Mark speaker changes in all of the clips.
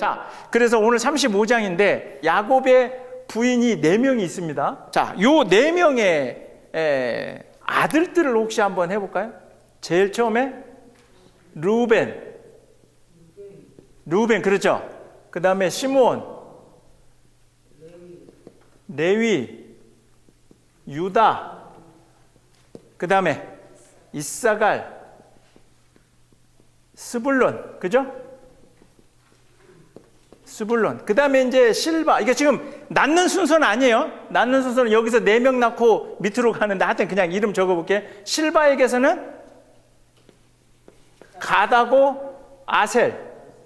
Speaker 1: 자, 그래서 오늘 35장인데 야곱의 부인이 4명이 있습니다. 자, 요 4명의 아들들을 혹시 한번 해볼까요? 제일 처음에 루벤, 그렇죠? 그 다음에 시므온, 레위, 유다, 그 다음에 이사갈, 스불론, 그죠? 스불론. 그 다음에 이제 실바. 이게 지금 낳는 순서는 아니에요. 낳는 순서는 여기서 4명 낳고 밑으로 가는데 하여튼 그냥 이름 적어볼게. 실바에게서는 가다고 아셀,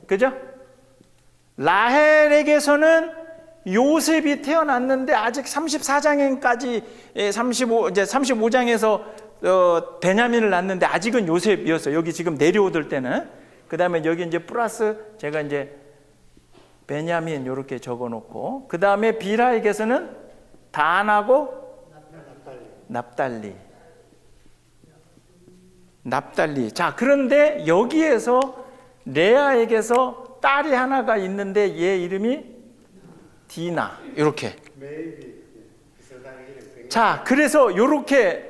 Speaker 1: 그죠? 라헬에게서는 요셉이 태어났는데 아직 34장까지 이제 35장에서 베냐민을 낳는데 아직은 요셉이었어요. 여기 지금 내려오들 때는. 그 다음에 여기 이제 플러스 제가 이제 베냐민 이렇게 적어놓고, 그 다음에 빌하에게서는 단하고 납달리. 자, 그런데 여기에서 레아에게서 딸이 하나가 있는데 얘 이름이 디나. 이렇게. 자, 그래서 이렇게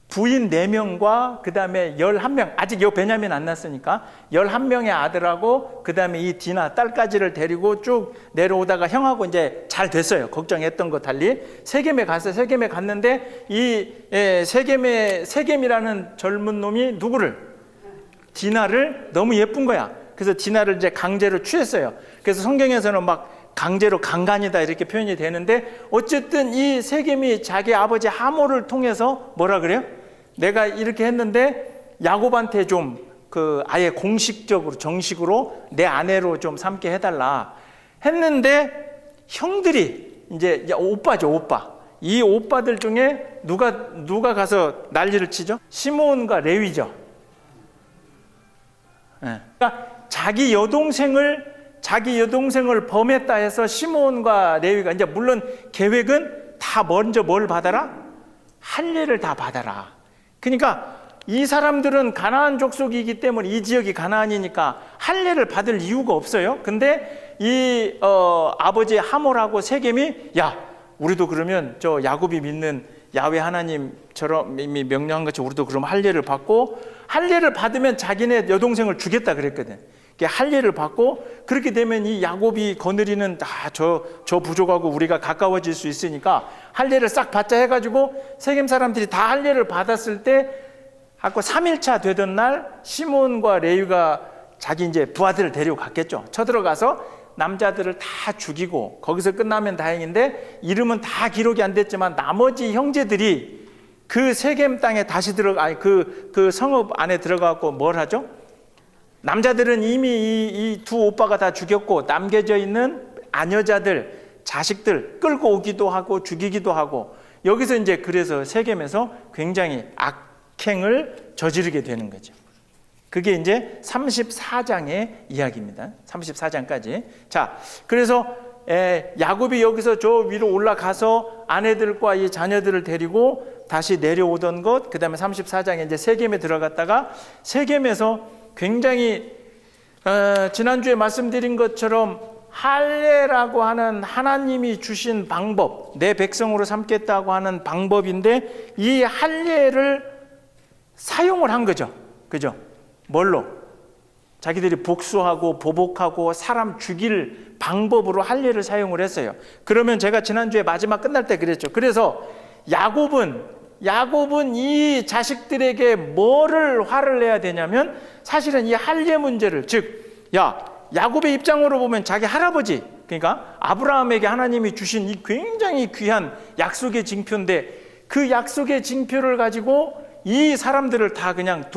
Speaker 1: 부인 4명과 그 다음에 11명, 아직 요 베냐민 안 났으니까 11명의 아들하고 그 다음에 이 디나 딸까지를 데리고 쭉 내려오다가 형하고 이제 잘 됐어요. 걱정했던 거 달리 세겜에 갔어요. 세겜에 갔는데 이 세겜이라는 젊은 놈이 누구를? 디나를 너무 예쁜 거야. 그래서 디나를 이제 강제로 취했어요. 그래서 성경에서는 막 강제로 강간이다 이렇게 표현이 되는데, 어쨌든 이 세겜이 자기 아버지 하모를 통해서 뭐라 그래요? 내가 이렇게 했는데 야곱한테 좀 아예 공식적으로 정식으로 내 아내로 좀 삼게 해달라 했는데, 형들이 이제 오빠죠, 오빠. 이 오빠들 중에 누가 가서 난리를 치죠? 시므온과 레위죠. 그러니까 자기 여동생을 범했다 해서 시므온과 레위가 이제, 물론 계획은 다 먼저 뭘 받아라? 할례를 다 받아라. 그러니까 이 사람들은 가나안 족속이기 때문에, 이 지역이 가나안이니까 할례를 받을 이유가 없어요. 근데 이 아버지 하몰하고 세겜이, 야, 우리도 그러면 저 야곱이 믿는 야훼 하나님처럼 이미 명령한 것처럼 우리도 그럼 할례를 받고, 할례를 받으면 자기네 여동생을 주겠다 그랬거든. 할례를 받고, 그렇게 되면 이 야곱이 거느리는 저 부족하고 우리가 가까워질 수 있으니까 할례를 싹 받자 해가지고 세겜 사람들이 다 할례를 받았을 때, 아까 3일차 되던 날 시므온과 레위가 자기 이제 부하들을 데리고 갔겠죠. 쳐들어가서 남자들을 다 죽이고, 거기서 끝나면 다행인데 이름은 다 기록이 안 됐지만 나머지 형제들이 그 세겜 땅에 다시 그 성읍 안에 들어가고 뭘 하죠? 남자들은 이미 이 두 오빠가 다 죽였고, 남겨져 있는 아녀자들, 자식들 끌고 오기도 하고 죽이기도 하고, 여기서 이제 그래서 세겜에서 굉장히 악행을 저지르게 되는 거죠. 그게 이제 34장의 이야기입니다. 34장까지. 자, 그래서 야곱이 여기서 저 위로 올라가서 아내들과 이 자녀들을 데리고 다시 내려오던 것, 그 다음에 34장에 이제 세겜에 들어갔다가, 세겜에서 굉장히 지난주에 말씀드린 것처럼 할례라고 하는 하나님이 주신 방법, 내 백성으로 삼겠다고 하는 방법인데, 이 할례를 사용을 한 거죠. 그죠? 뭘로? 자기들이 복수하고 보복하고 사람 죽일 방법으로 할례를 사용을 했어요. 그러면 제가 지난주에 마지막 끝날 때 그랬죠. 그래서 야곱은 이 자식들에게 뭐를 화를 내야 되냐면, 사실은 이 할례 문제를, 즉 야곱의 입장으로 보면 자기 할아버지, 그러니까 아브라함에게 하나님이 주신 이 굉장히 귀한 약속의 징표인데, 그 약속의 징표를 가지고 이 사람들을 다 그냥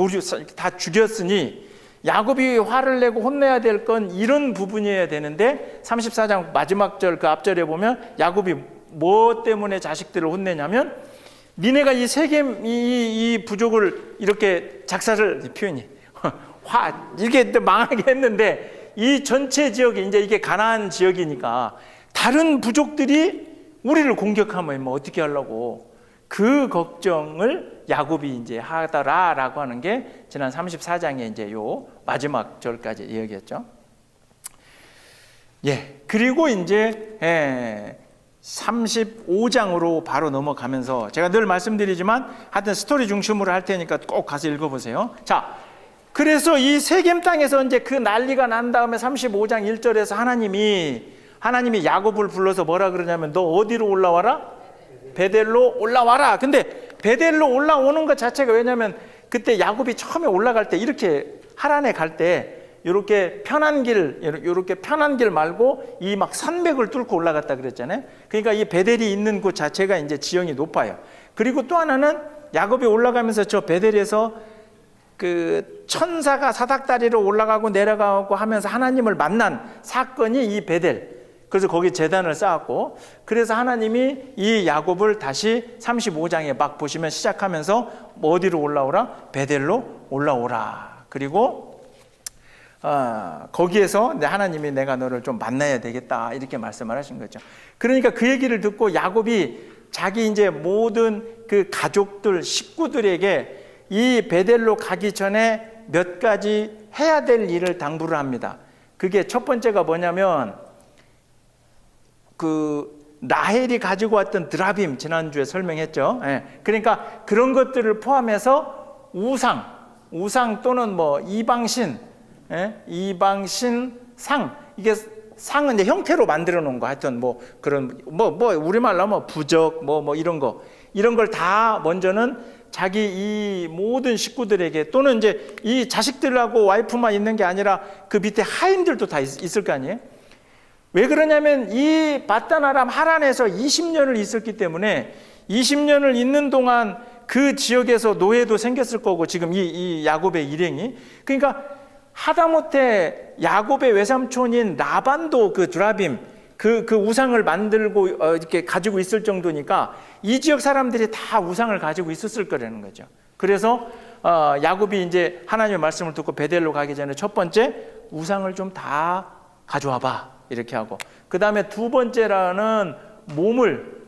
Speaker 1: 다 죽였으니 야곱이 화를 내고 혼내야 될 건 이런 부분이어야 되는데, 34장 마지막 절 그 앞절에 보면 야곱이 뭐 때문에 자식들을 혼내냐면, 니네가 이 세겜 이 부족을 이렇게 작사를 표현이 이렇게 망하게 했는데, 이 전체 지역이 이제 이게 가나안 지역이니까 다른 부족들이 우리를 공격하면 뭐 어떻게 하려고, 그 걱정을 야곱이 이제 하더라라고 하는 게 지난 34장에 이제 요 마지막 절까지 이야기했죠. 예. 그리고 이제 35장으로 바로 넘어가면서 제가 늘 말씀드리지만 하여튼 스토리 중심으로 할 테니까 꼭 가서 읽어보세요. 자, 그래서 이 세겜 땅에서 이제 그 난리가 난 다음에 35장 1절에서 하나님이 야곱을 불러서 뭐라 그러냐면 너 어디로 올라와라? 베델로 올라와라. 근데 베델로 올라오는 것 자체가 왜냐면 그때 야곱이 처음에 올라갈 때 이렇게 하란에 갈 때 이렇게 편한 길 말고 이 막 산맥을 뚫고 올라갔다 그랬잖아요. 그러니까 이 베델이 있는 곳 자체가 이제 지형이 높아요. 그리고 또 하나는 야곱이 올라가면서 저 베델에서 그 천사가 사닥다리로 올라가고 내려가고 하면서 하나님을 만난 사건이 이 베델. 그래서 거기 제단을 쌓았고, 그래서 하나님이 이 야곱을 다시 35장에 막 보시면 시작하면서 뭐 어디로 올라오라? 베델로 올라오라. 그리고 거기에서 하나님이 내가 너를 좀 만나야 되겠다 이렇게 말씀을 하신 거죠. 그러니까 그 얘기를 듣고 야곱이 자기 이제 모든 그 가족들 식구들에게 이 베델로 가기 전에 몇 가지 해야 될 일을 당부를 합니다. 그게 첫 번째가 뭐냐면 그 라헬이 가지고 왔던 드라빔 지난주에 설명했죠. 그러니까 그런 것들을 포함해서 우상 또는 뭐 이방신 상, 이게 상은 이제 형태로 만들어 놓은 거, 하여튼 뭐 그런 우리말로 하면 부적 이런 걸 다 먼저는 자기 이 모든 식구들에게 또는 이제 이 자식들하고 와이프만 있는 게 아니라 그 밑에 하인들도 다 있을 거 아니에요. 왜 그러냐면 이 밧단 아람 하란에서 20년을 있었기 때문에 20년을 있는 동안 그 지역에서 노예도 생겼을 거고 지금 이 야곱의 일행이, 그러니까 하다못해 야곱의 외삼촌인 라반도 그 드라빔 그 우상을 만들고 이렇게 가지고 있을 정도니까 이 지역 사람들이 다 우상을 가지고 있었을 거라는 거죠. 그래서 야곱이 이제 하나님의 말씀을 듣고 베델로 가기 전에 첫 번째 우상을 좀 다 가져와 봐 이렇게 하고, 그 다음에 두 번째라는 몸을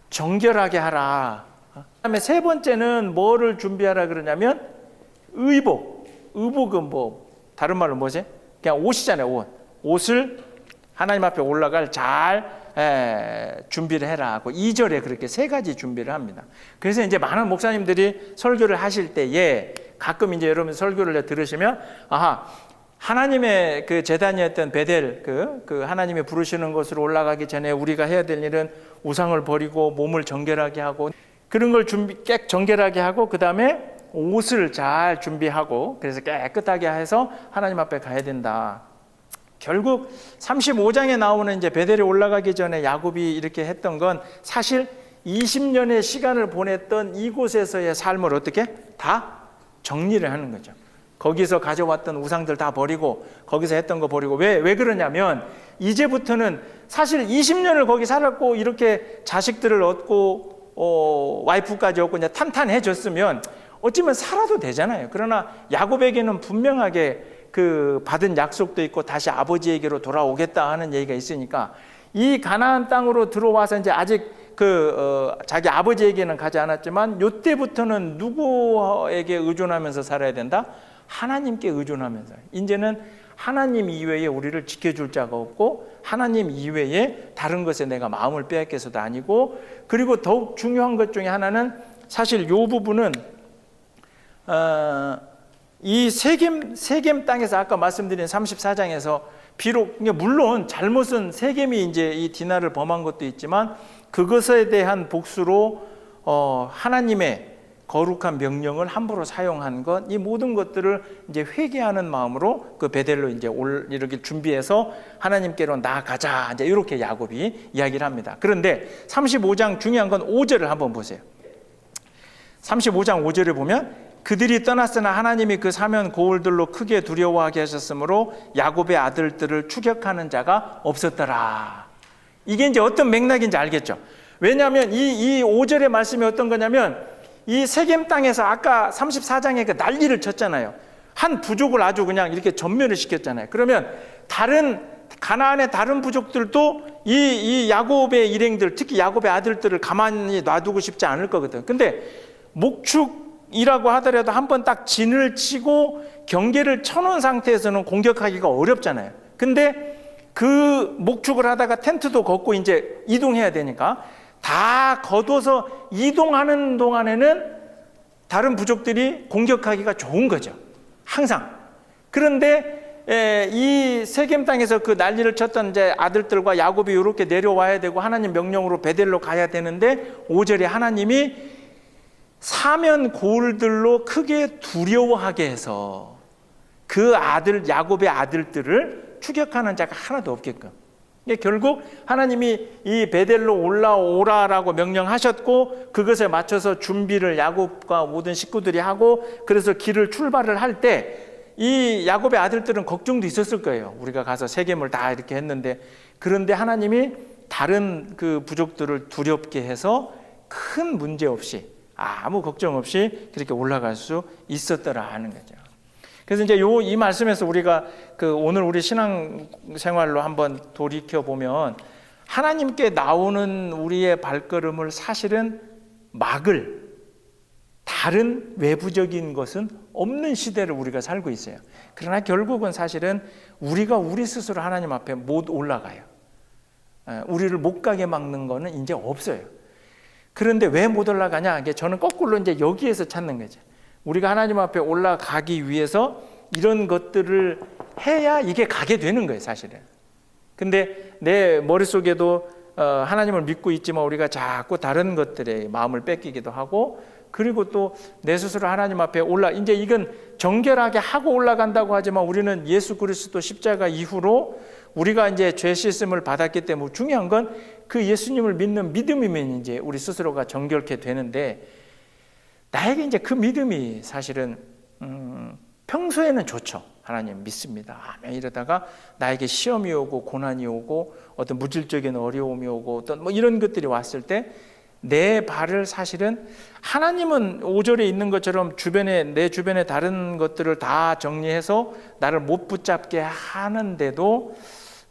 Speaker 1: 정결하게 하라. 그 다음에 세 번째는 뭐를 준비하라 그러냐면 의복은 뭐 다른 말로 뭐지? 그냥 옷이잖아요. 옷을 하나님 앞에 올라갈 잘 준비를 해라 하고 2절에 그렇게 세 가지 준비를 합니다. 그래서 이제 많은 목사님들이 설교를 하실 때에 가끔 이제 여러분 설교를 들으시면 하나님의 그 제단이었던 베델 그 하나님이 부르시는 곳으로 올라가기 전에 우리가 해야 될 일은 우상을 버리고 몸을 정결하게 하고 그런 걸 정결하게 하고 그 다음에 옷을 잘 준비하고 그래서 깨끗하게 해서 하나님 앞에 가야 된다. 결국 35장에 나오는 이제 베델에 올라가기 전에 야곱이 이렇게 했던 건 사실 20년의 시간을 보냈던 이곳에서의 삶을 어떻게 다 정리를 하는 거죠. 거기서 가져왔던 우상들 다 버리고 거기서 했던 거 버리고 왜 그러냐면 이제부터는 사실 20년을 거기 살았고 이렇게 자식들을 얻고 와이프까지 얻고 이제 탄탄해졌으면 어쩌면 살아도 되잖아요. 그러나 야곱에게는 분명하게 그 받은 약속도 있고 다시 아버지에게로 돌아오겠다 하는 얘기가 있으니까 이 가나안 땅으로 들어와서 이제 아직 자기 아버지에게는 가지 않았지만 이때부터는 누구에게 의존하면서 살아야 된다? 하나님께 의존하면서. 이제는 하나님 이외에 우리를 지켜줄 자가 없고 하나님 이외에 다른 것에 내가 마음을 빼앗겨서도 아니고, 그리고 더욱 중요한 것 중에 하나는 사실 이 부분은 이 세겜 땅에서 아까 말씀드린 34장에서 비록 물론 잘못은 세겜이 이제 이 디나를 범한 것도 있지만 그것에 대한 복수로 하나님의 거룩한 명령을 함부로 사용한 것, 이 모든 것들을 이제 회개하는 마음으로 그 베델로 이제 이렇게 준비해서 하나님께로 나아가자 이제 이렇게 야곱이 이야기를 합니다. 그런데 35장 중요한 건 5절을 한번 보세요. 35장 5절을 보면 그들이 떠났으나 하나님이 그 사면 고울들로 크게 두려워하게 하셨으므로 야곱의 아들들을 추격하는 자가 없었더라. 이게 이제 어떤 맥락인지 알겠죠? 왜냐하면 이 5절의 말씀이 어떤 거냐면 이 세겜 땅에서 아까 34장에 그 난리를 쳤잖아요. 한 부족을 아주 그냥 이렇게 전멸을 시켰잖아요. 그러면 가나안의 다른 부족들도 이 야곱의 일행들, 특히 야곱의 아들들을 가만히 놔두고 싶지 않을 거거든. 근데 목축이라고 하더라도 한번 딱 진을 치고 경계를 쳐놓은 상태에서는 공격하기가 어렵잖아요. 근데 그 목축을 하다가 텐트도 걷고 이제 이동해야 되니까 다 걷어서 이동하는 동안에는 다른 부족들이 공격하기가 좋은 거죠. 항상. 그런데 이 세겜 땅에서 그 난리를 쳤던 이제 아들들과 야곱이 이렇게 내려와야 되고 하나님 명령으로 베델로 가야 되는데 5절에 하나님이 사면 고울들로 크게 두려워하게 해서 그 아들 야곱의 아들들을 추격하는 자가 하나도 없게끔. 결국 하나님이 이 베델로 올라오라라고 명령하셨고 그것에 맞춰서 준비를 야곱과 모든 식구들이 하고 그래서 길을 출발을 할 때 이 야곱의 아들들은 걱정도 있었을 거예요. 우리가 가서 세겜을 다 이렇게 했는데 그런데 하나님이 다른 그 부족들을 두렵게 해서 큰 문제 없이 아무 걱정 없이 그렇게 올라갈 수 있었더라 하는 거죠. 그래서 이제 이 말씀에서 우리가 그 오늘 우리 신앙 생활로 한번 돌이켜 보면 하나님께 나오는 우리의 발걸음을 사실은 막을 다른 외부적인 것은 없는 시대를 우리가 살고 있어요. 그러나 결국은 사실은 우리가 우리 스스로 하나님 앞에 못 올라가요. 우리를 못 가게 막는 거는 이제 없어요. 그런데 왜 못 올라가냐? 저는 거꾸로 이제 여기에서 찾는 거죠. 우리가 하나님 앞에 올라가기 위해서 이런 것들을 해야 이게 가게 되는 거예요, 사실은. 근데 내 머릿속에도 하나님을 믿고 있지만 우리가 자꾸 다른 것들에 마음을 뺏기기도 하고 그리고 또 내 스스로 하나님 앞에 이제 이건 정결하게 하고 올라간다고 하지만 우리는 예수 그리스도 십자가 이후로 우리가 이제 죄 씻음을 받았기 때문에 중요한 건 그 예수님을 믿는 믿음이면 이제 우리 스스로가 정결케 되는데 나에게 이제 그 믿음이 사실은 평소에는 좋죠. 하나님 믿습니다. 아멘 이러다가 나에게 시험이 오고 고난이 오고 어떤 물질적인 어려움이 오고 어떤 뭐 이런 것들이 왔을 때 내 발을 사실은 하나님은 5절에 있는 것처럼 내 주변에 다른 것들을 다 정리해서 나를 못 붙잡게 하는데도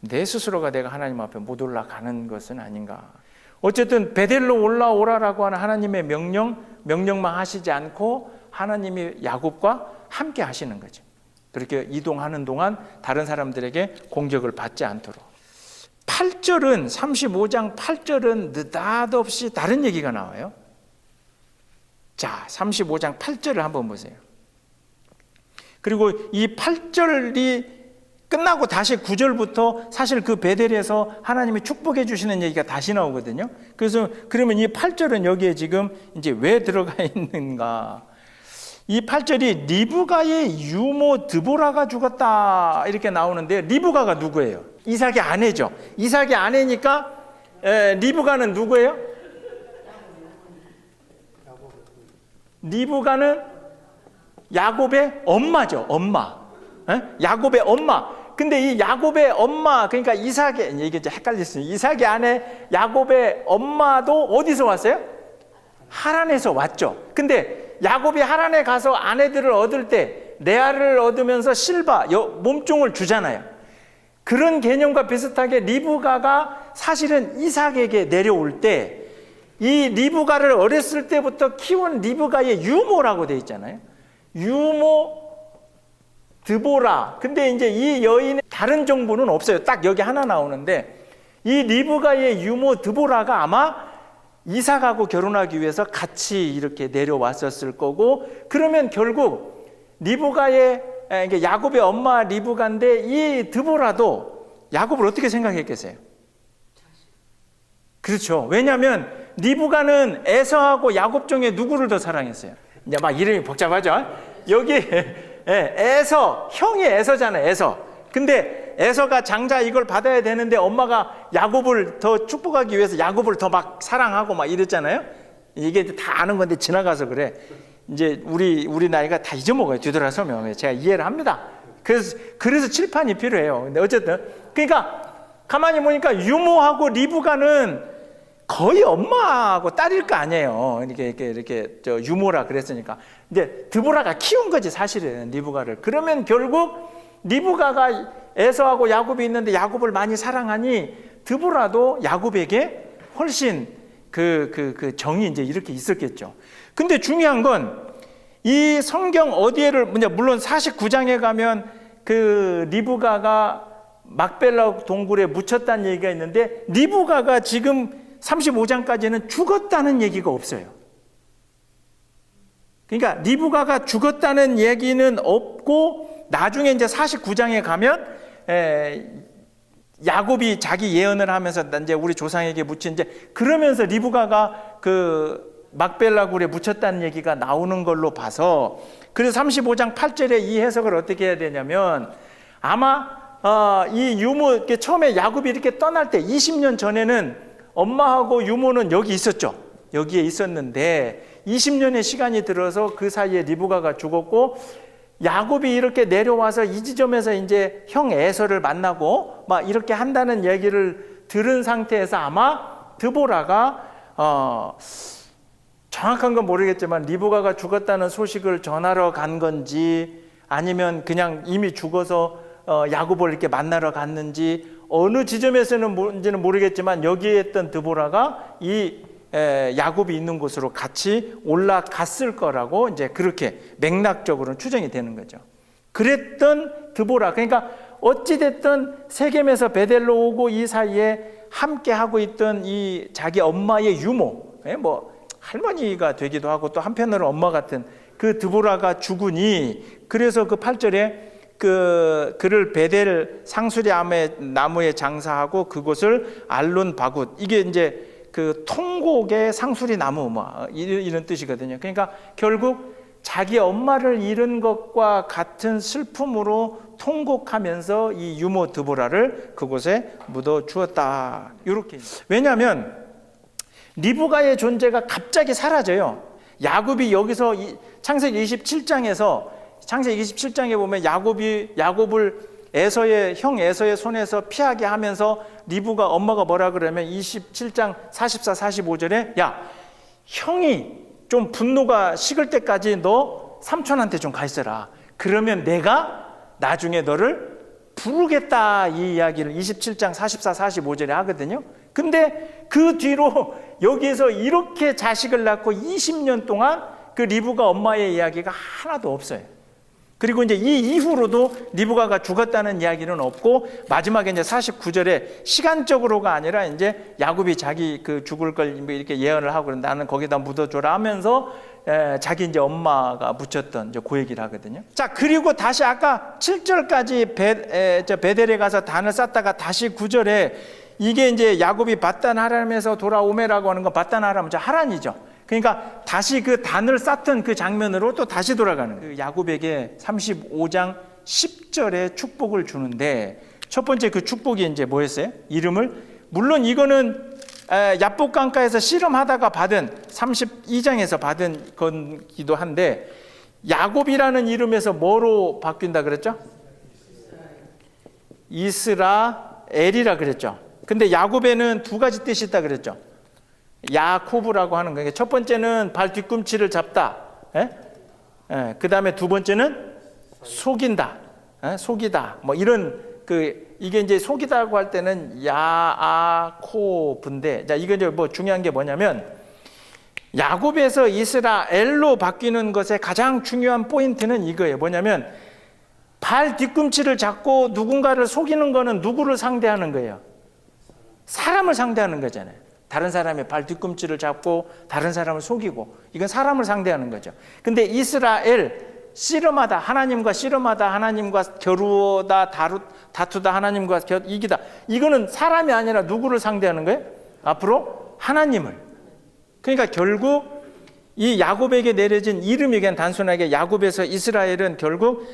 Speaker 1: 내 스스로가 내가 하나님 앞에 못 올라가는 것은 아닌가. 어쨌든 베델로 올라오라라고 하는 하나님의 명령만 하시지 않고 하나님이 야곱과 함께 하시는 거죠. 그렇게 이동하는 동안 다른 사람들에게 공격을 받지 않도록. 8절은 35장 8절은 느닷없이 다른 얘기가 나와요. 자, 35장 8절을 한번 보세요. 그리고 이 8절이 끝나고 다시 9절부터 사실 그 베델에서 하나님이 축복해 주시는 얘기가 다시 나오거든요. 그래서 그러면 이 8절은 여기에 지금 이제 왜 들어가 있는가? 이 8절이 리브가의 유모 드보라가 죽었다 이렇게 나오는데 리브가가 누구예요? 이삭의 아내죠. 이삭의 아내니까 리브가는 누구예요? 리브가는 야곱의 엄마죠. 엄마. 야곱의 엄마. 근데 이 야곱의 엄마 그러니까 이게 이제 헷갈렸어요. 이삭의 아내 야곱의 엄마도 어디서 왔어요? 하란에서 왔죠. 근데 야곱이 하란에 가서 아내들을 얻을 때 레아를 얻으면서 실바 몸종을 주잖아요. 그런 개념과 비슷하게 리브가가 사실은 이삭에게 내려올 때 이 리브가를 어렸을 때부터 키운 리브가의 유모라고 되어 있잖아요. 유모 드보라. 근데 이제 이 여인의 다른 정보는 없어요. 딱 여기 하나 나오는데 이 리브가의 유모 드보라가 아마 이삭하고 결혼하기 위해서 같이 이렇게 내려왔었을 거고 그러면 결국 리브가의 야곱의 엄마 리브가인데 이 드보라도 야곱을 어떻게 생각했겠어요? 그렇죠. 왜냐하면 리브가는 에서하고 야곱 중에 누구를 더 사랑했어요? 이제 막 이름이 복잡하죠. 여기 에서 형이 에서잖아요. 에서. 근데 에서가 장자 이걸 받아야 되는데 엄마가 야곱을 더 축복하기 위해서 야곱을 더 막 사랑하고 막 이랬잖아요. 이게 다 아는 건데 지나가서 그래. 이제 우리 나이가 다 잊어먹어요. 뒤돌아서면 제가 이해를 합니다. 그래서 칠판이 필요해요. 근데 어쨌든 그러니까 가만히 보니까 유모하고 리브가는 거의 엄마하고 딸일 거 아니에요. 이렇게 유모라 그랬으니까. 근데 드보라가 키운 거지 사실은 리브가를. 그러면 결국 리브가가 에서하고 야곱이 있는데 야곱을 많이 사랑하니 드보라도 야곱에게 훨씬 그 정이 이제 이렇게 있었겠죠. 근데 중요한 건 이 성경 어디에를 물론 49장에 가면 그 리브가가 막벨라 동굴에 묻혔다는 얘기가 있는데 리브가가 지금 35장까지는 죽었다는 얘기가 없어요. 그러니까 리브가가 죽었다는 얘기는 없고 나중에 이제 49장에 가면 야곱이 자기 예언을 하면서 이제 우리 조상에게 묻힌 이제 그러면서 리브가가 그 막벨라 굴에 묻혔다는 얘기가 나오는 걸로 봐서 그래서 35장 8절에 이 해석을 어떻게 해야 되냐면 아마 이 유모 처음에 야곱이 이렇게 떠날 때 20년 전에는 엄마하고 유모는 여기 있었죠. 여기에 있었는데 20년의 시간이 들어서 그 사이에 리브가가 죽었고 야곱이 이렇게 내려와서 이 지점에서 이제 형 에서를 만나고 막 이렇게 한다는 얘기를 들은 상태에서 아마 드보라가 정확한 건 모르겠지만 리브가가 죽었다는 소식을 전하러 간 건지 아니면 그냥 이미 죽어서 야곱을 이렇게 만나러 갔는지 어느 지점에서는 뭔지는 모르겠지만 여기에 있던 드보라가 이 야곱이 있는 곳으로 같이 올라갔을 거라고 이제 그렇게 맥락적으로는 추정이 되는 거죠. 그랬던 드보라, 그러니까 어찌됐든 세겜에서 베델로 오고 이 사이에 함께 하고 있던 이 자기 엄마의 유모, 뭐 할머니가 되기도 하고 또 한편으로 엄마 같은 그 드보라가 죽으니 그래서 그 8절에 그를 베델 상수리 나무에 장사하고 그곳을 알론 바굿, 이게 이제 그 통곡의 상수리 나무 뭐 이런 뜻이거든요. 그러니까 결국 자기 엄마를 잃은 것과 같은 슬픔으로 통곡하면서 이 유모 드보라를 그곳에 묻어 주었다. 이렇게. 왜냐하면 리브가의 존재가 갑자기 사라져요. 야곱이 여기서 창세기 27장에 보면 야곱을 형 에서의 손에서 피하게 하면서 리브가 엄마가 뭐라 그러면 27장 44, 45절에 야, 형이 좀 분노가 식을 때까지 너 삼촌한테 좀 가 있어라. 그러면 내가 나중에 너를 부르겠다, 이 이야기를 27장 44, 45절에 하거든요. 근데 그 뒤로 여기에서 이렇게 자식을 낳고 20년 동안 그 리브가 엄마의 이야기가 하나도 없어요. 그리고 이제 이 이후로도 리브가가 죽었다는 이야기는 없고 마지막에 이제 49절에 시간적으로가 아니라 이제 야곱이 자기 그 죽을 걸 이렇게 예언을 하고 나는 거기다 묻어줘라 하면서 자기 이제 엄마가 묻혔던 이제 그 얘기를 하거든요. 자, 그리고 다시 아까 7절까지 베델에 가서 단을 쌓다가 다시 9절에 이게 이제 야곱이 밧단하람에서 돌아오매라고 하는 거, 밧단하람은 하란이죠. 그러니까 다시 그 단을 쌓던 그 장면으로 또 다시 돌아가는 거예요. 야곱에게 35장 10절에 축복을 주는데 첫 번째 그 축복이 이제 뭐였어요? 이름을, 물론 이거는 야복강가에서 씨름하다가 받은 32장에서 받은 거기도 한데 야곱이라는 이름에서 뭐로 바뀐다 그랬죠? 이스라엘이라 그랬죠. 근데 야곱에는 두 가지 뜻이 있다 그랬죠. 야코브라고 하는 거예요. 첫 번째는 발 뒤꿈치를 잡다. 그 다음에 두 번째는 속인다. 속이다. 뭐 이런 이게 이제 속이다고 할 때는 야아코브인데, 자, 이거 이제 뭐 중요한 게 뭐냐면 야곱에서 이스라엘로 바뀌는 것의 가장 중요한 포인트는 이거예요. 뭐냐면 발 뒤꿈치를 잡고 누군가를 속이는 거는 누구를 상대하는 거예요? 사람을 상대하는 거잖아요. 다른 사람의 발 뒤꿈치를 잡고 다른 사람을 속이고, 이건 사람을 상대하는 거죠. 근데 이스라엘, 씨름하다, 하나님과 씨름하다, 하나님과 겨루다, 다투다, 하나님과 이기다, 이거는 사람이 아니라 누구를 상대하는 거예요? 앞으로 하나님을. 그러니까 결국 이 야곱에게 내려진 이름이 그냥 단순하게 야곱에서 이스라엘은 결국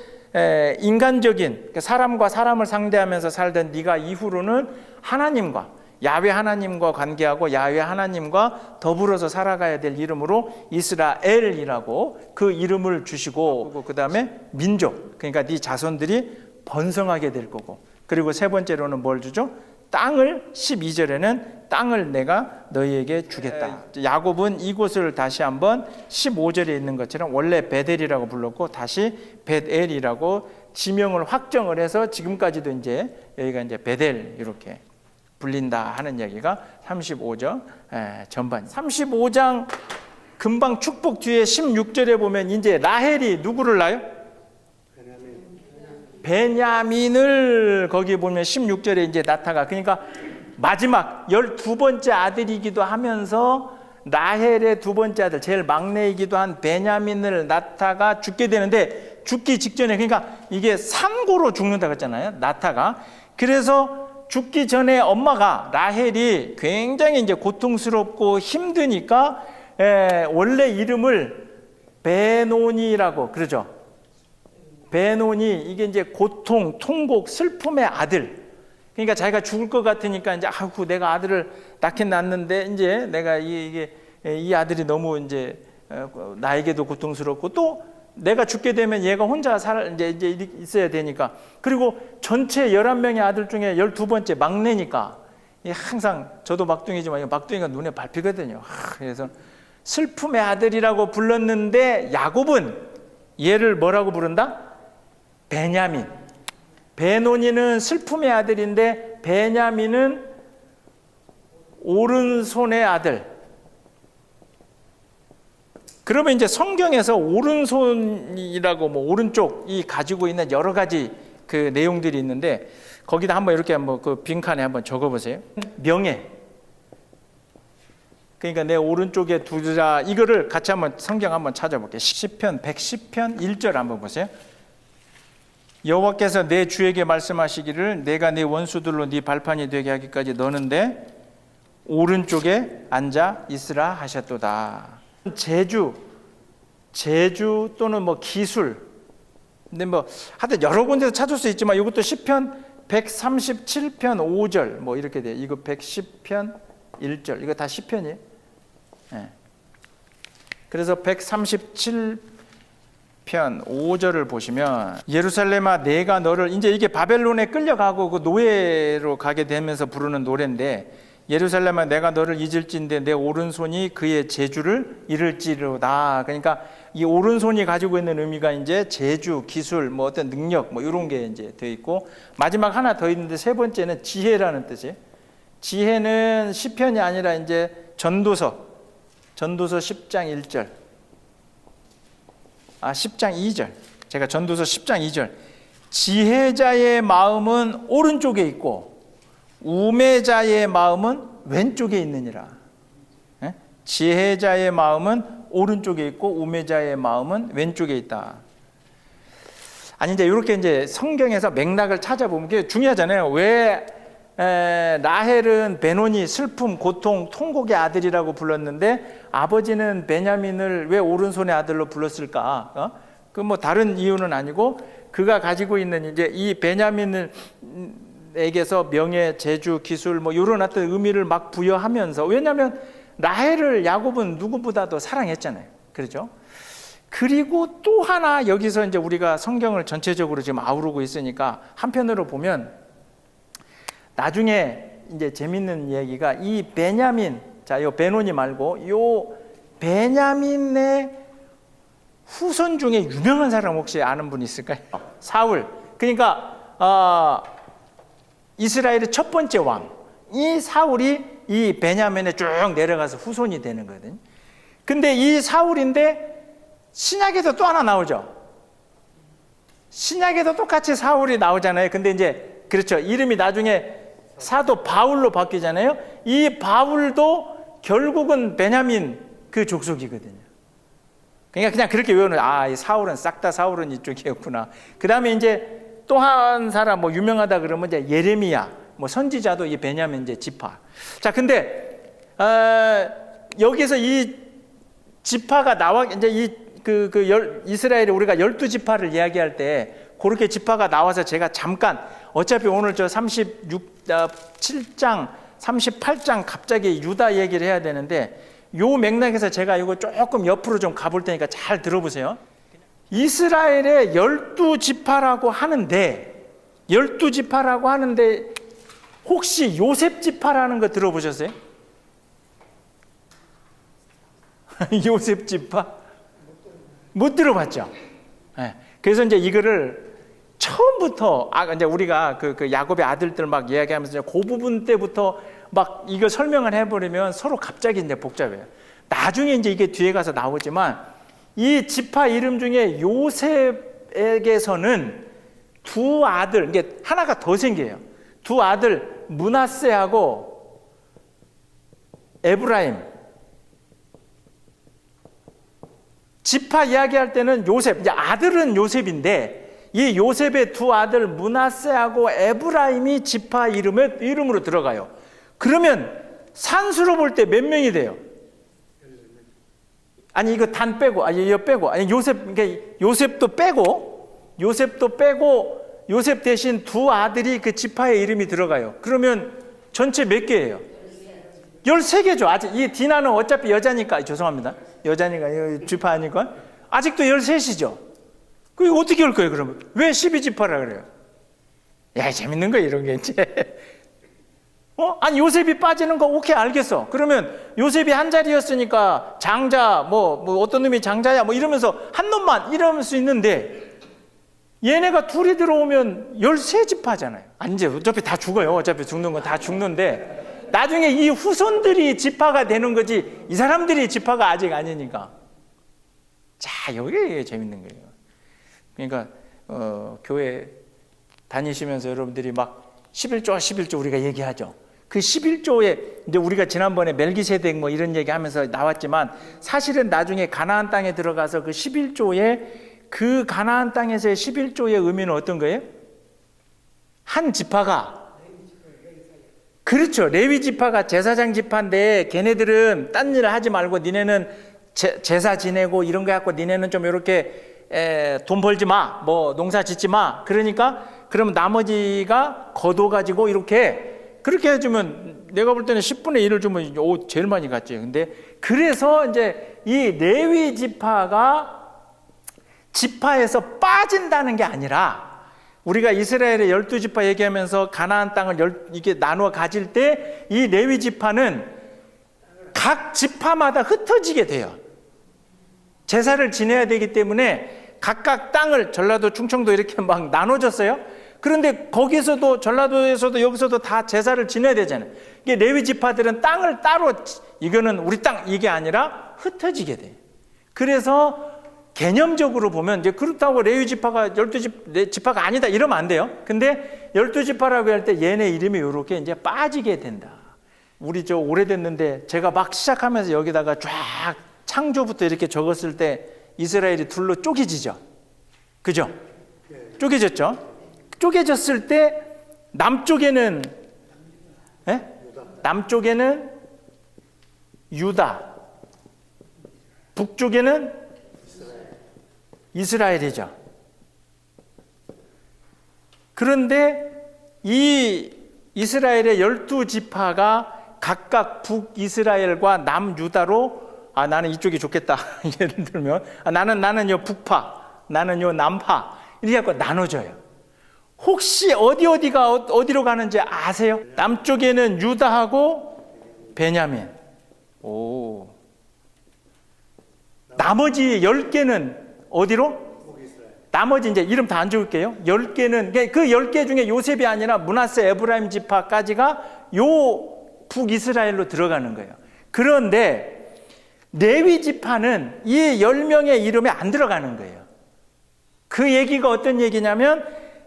Speaker 1: 인간적인, 사람과 사람을 상대하면서 살던 네가 이후로는 하나님과, 야훼 하나님과 관계하고 야훼 하나님과 더불어서 살아가야 될 이름으로 이스라엘이라고 그 이름을 주시고, 그 다음에 민족, 그러니까 네 자손들이 번성하게 될 거고, 그리고 세 번째로는 뭘 주죠? 땅을, 12절에는 땅을 내가 너희에게 주겠다. 야곱은 이곳을 다시 한번 15절에 있는 것처럼 원래 베델이라고 불렀고 다시 벳엘이라고 지명을 확정을 해서 지금까지도 이제 여기가 이제 베델 이렇게 불린다 하는 얘기가 35장 전반. 35장 금방 축복 뒤에 16절에 보면 이제 라헬이 누구를 낳아요? 베냐민을 거기 보면 16절에 이제 나타가, 그러니까 마지막 12번째 아들이기도 하면서 라헬의 두 번째 아들, 제일 막내이기도 한 베냐민을 나타가 죽게 되는데, 죽기 직전에, 그러니까 이게 산고로 죽는다고 했잖아요, 나타가. 그래서 죽기 전에 엄마가 라헬이 굉장히 이제 고통스럽고 힘드니까 원래 이름을 베노니라고 그러죠. 베노니, 이게 이제 고통, 통곡, 슬픔의 아들. 그러니까 자기가 죽을 것 같으니까 이제 아이고 내가 아들을 낳긴 낳는데 이제 내가 이 아들이 너무 이제 나에게도 고통스럽고 또 내가 죽게 되면 얘가 혼자 이제 있어야 되니까. 그리고 전체 11명의 아들 중에 12번째 막내니까 항상, 저도 막둥이지만 막둥이가 눈에 밟히거든요. 그래서 슬픔의 아들이라고 불렀는데 야곱은 얘를 뭐라고 부른다? 베냐민. 베노니는 슬픔의 아들인데 베냐민은 오른손의 아들. 그러면 이제 성경에서 오른손이라고 오른쪽이 가지고 있는 여러 가지 그 내용들이 있는데, 거기다 한번 이렇게 한번 그 빈칸에 한번 적어보세요. 명예. 그러니까 내 오른쪽에 두자, 이거를 같이 한번 성경 한번 찾아볼게요. 시편 110편 1절 한번 보세요. 여호와께서 내 주에게 말씀하시기를 내가 네 원수들로 네 발판이 되게 하기까지 너는 내 오른쪽에 앉아 있으라 하셨도다. 제주 또는 기술, 근데 하여튼 여러 군데서 찾을 수 있지만 이것도 시편 137편 5절 이렇게 돼요. 이거 110편 1절, 이거 다 시편이에요. 네. 그래서 137편 5절을 보시면, 예루살렘아 내가 너를, 이제 이게 바벨론에 끌려가고 그 노예로 가게 되면서 부르는 노래인데, 예루살렘아 내가 너를 잊을진대 내 오른손이 그의 재주를 이룰지로다. 그러니까 이 오른손이 가지고 있는 의미가 이제 재주, 기술, 어떤 능력 이런 게 이제 돼 있고, 마지막 하나 더 있는데 세 번째는 지혜라는 뜻이에요. 지혜는 시편이 아니라 이제 전도서 10장 1절. 10장 2절. 제가 전도서 10장 2절. 지혜자의 마음은 오른쪽에 있고 우매자의 마음은 왼쪽에 있느니라. 지혜자의 마음은 오른쪽에 있고 우매자의 마음은 왼쪽에 있다. 아니 이제 이렇게 이제 성경에서 맥락을 찾아보면 게 중요하잖아요. 왜 라헬은 베노니, 슬픔, 고통, 통곡의 아들이라고 불렀는데 아버지는 베냐민을 왜 오른손의 아들로 불렀을까? 그 다른 이유는 아니고, 그가 가지고 있는 이제 이 베냐민에게서 명예, 재주, 기술 이런 어떤 의미를 막 부여하면서, 왜냐하면 라헬을 야곱은 누구보다도 사랑했잖아요. 그렇죠? 그리고 또 하나 여기서 이제 우리가 성경을 전체적으로 지금 아우르고 있으니까 한편으로 보면 나중에 이제 재밌는 얘기가, 이 베냐민, 요 베노니 말고 요 베냐민의 후손 중에 유명한 사람 혹시 아는 분 있을까요? 사울. 그러니까 이스라엘의 첫 번째 왕, 이 사울이 이 베냐민에 쭉 내려가서 후손이 되는 거거든요. 근데 이 사울인데 신약에도 또 하나 나오죠. 신약에도 똑같이 사울이 나오잖아요. 근데 이제 그렇죠, 이름이 나중에 사도 바울로 바뀌잖아요. 이 바울도 결국은 베냐민 그 족속이거든요. 그러니까 그냥 그렇게 외우는, 이 사울은 싹 다 사울은 이쪽이었구나. 그 다음에 이제 또 한 사람 유명하다 그러면 이제 예레미야, 선지자도 이 베냐민 이제 지파. 자, 근데 여기서 이 지파가 나와, 이제 이스라엘이 우리가 12지파를 이야기할 때 그렇게 지파가 나와서 제가 잠깐, 어차피 오늘 저 37장 38장 갑자기 유다 얘기를 해야 되는데, 요 맥락에서 제가 이거 조금 옆으로 좀 가볼 테니까 잘 들어보세요. 이스라엘의 12지파라고 하는데, 12지파라고 하는데 혹시 요셉 지파라는 거 들어보셨어요? 요셉 지파? 못 들어봤죠? 네. 그래서 이제 이거를 처음부터 이제 우리가 그 야곱의 아들들 막 이야기하면서 그 부분 때부터 막 이거 설명을 해버리면 서로 갑자기 이제 복잡해요. 나중에 이제 이게 뒤에 가서 나오지만 이 지파 이름 중에 요셉에게서는 두 아들, 이게 하나가 더 생겨요. 두 아들 므낫세하고 에브라임. 지파 이야기할 때는 요셉, 이제 아들은 요셉인데 이 요셉의 두 아들 므낫세하고 에브라임이 지파 이름으로 들어가요. 그러면 산수로 볼 때 몇 명이 돼요? 아니 이거 단 빼고, 이거 빼고, 아니 요셉, 그러니까 요셉도 빼고 요셉 대신 두 아들이 그 지파의 이름이 들어가요. 그러면 전체 몇 개예요? 13개죠. 아직 이 디나는 어차피 여자니까, 죄송합니다. 여자니까 지파 아니까 아직도 13이죠. 그게 어떻게 할 거예요, 그러면? 왜 12지파라 그래요? 야, 재밌는 거예요, 이런 게 이제. 아니 요셉이 빠지는 거 오케이 알겠어. 그러면 요셉이 한 자리였으니까 장자 뭐 어떤 놈이 장자야 뭐 이러면서 한 놈만 이러면 수 있는데 얘네가 둘이 들어오면 13지파잖아요. 아니 이제 어차피 다 죽어요. 어차피 죽는 건 다 죽는데 나중에 이 후손들이 지파가 되는 거지 이 사람들이 지파가 아직 아니니까. 자, 여기 재밌는 거예요. 그러니까 교회 다니시면서 여러분들이 막 11조 우리가 얘기하죠. 그 11조에 이제 우리가 지난번에 멜기세덱 뭐 이런 얘기하면서 나왔지만 사실은 나중에 가나안 땅에 들어가서 그 11조에 그 가나안 땅에서의 11조의 의미는 어떤 거예요? 한 지파가, 그렇죠, 레위 지파가 제사장 지파인데 걔네들은 딴 일을 하지 말고 니네는 제사 지내고 이런 거 갖고 니네는 좀 이렇게 돈 벌지 마, 뭐 농사 짓지 마. 그러니까 그러면 나머지가 거둬가지고 이렇게 그렇게 해주면 내가 볼 때는 10분의 1을 주면 제일 많이 갔지. 근데 그래서 이제 이 레위 지파가 지파에서 빠진다는 게 아니라 우리가 이스라엘의 12지파 얘기하면서 가나안 땅을 이게 나누어 가질 때 이 레위 지파는 각 지파마다 흩어지게 돼요. 제사를 지내야 되기 때문에 각각 땅을 전라도 충청도 이렇게 막 나눠졌어요. 그런데 거기서도 전라도에서도 여기서도 다 제사를 지내야 되잖아요. 이게 레위 지파들은 땅을 따로 이거는 우리 땅 이게 아니라 흩어지게 돼요. 그래서 개념적으로 보면 이제 그렇다고 레위 지파가 12지파가 아니다 이러면 안 돼요. 근데 12지파라고 할 때 얘네 이름이 이렇게 이제 빠지게 된다. 우리 저 오래됐는데 제가 막 시작하면서 여기다가 쫙 창조부터 이렇게 적었을 때 이스라엘이 둘로 쪼개지죠. 그죠? 쪼개졌죠? 쪼개졌을 때 남쪽에는 남쪽에는 유다, 북쪽에는 이스라엘이죠. 그런데 이 이스라엘의 12지파가 각각 북이스라엘과 남유다로 나는 이쪽이 좋겠다. 예를 들면 나는 요 북파, 나는 요 남파 이렇게 갖고 나눠져요. 혹시 어디로 가는지 아세요? 남쪽에는 유다하고 베냐민. 나머지 10개는 어디로? 나머지 이제 이름 다 안 적을게요. 10개는 그 10개 중에 요셉이 아니라 므낫세 에브라임 지파까지가 요 북이스라엘로 들어가는 거예요. 그런데 레위 지파는 이 10명의 이름에 안 들어가는 거예요. 그 얘기가 어떤 얘기냐면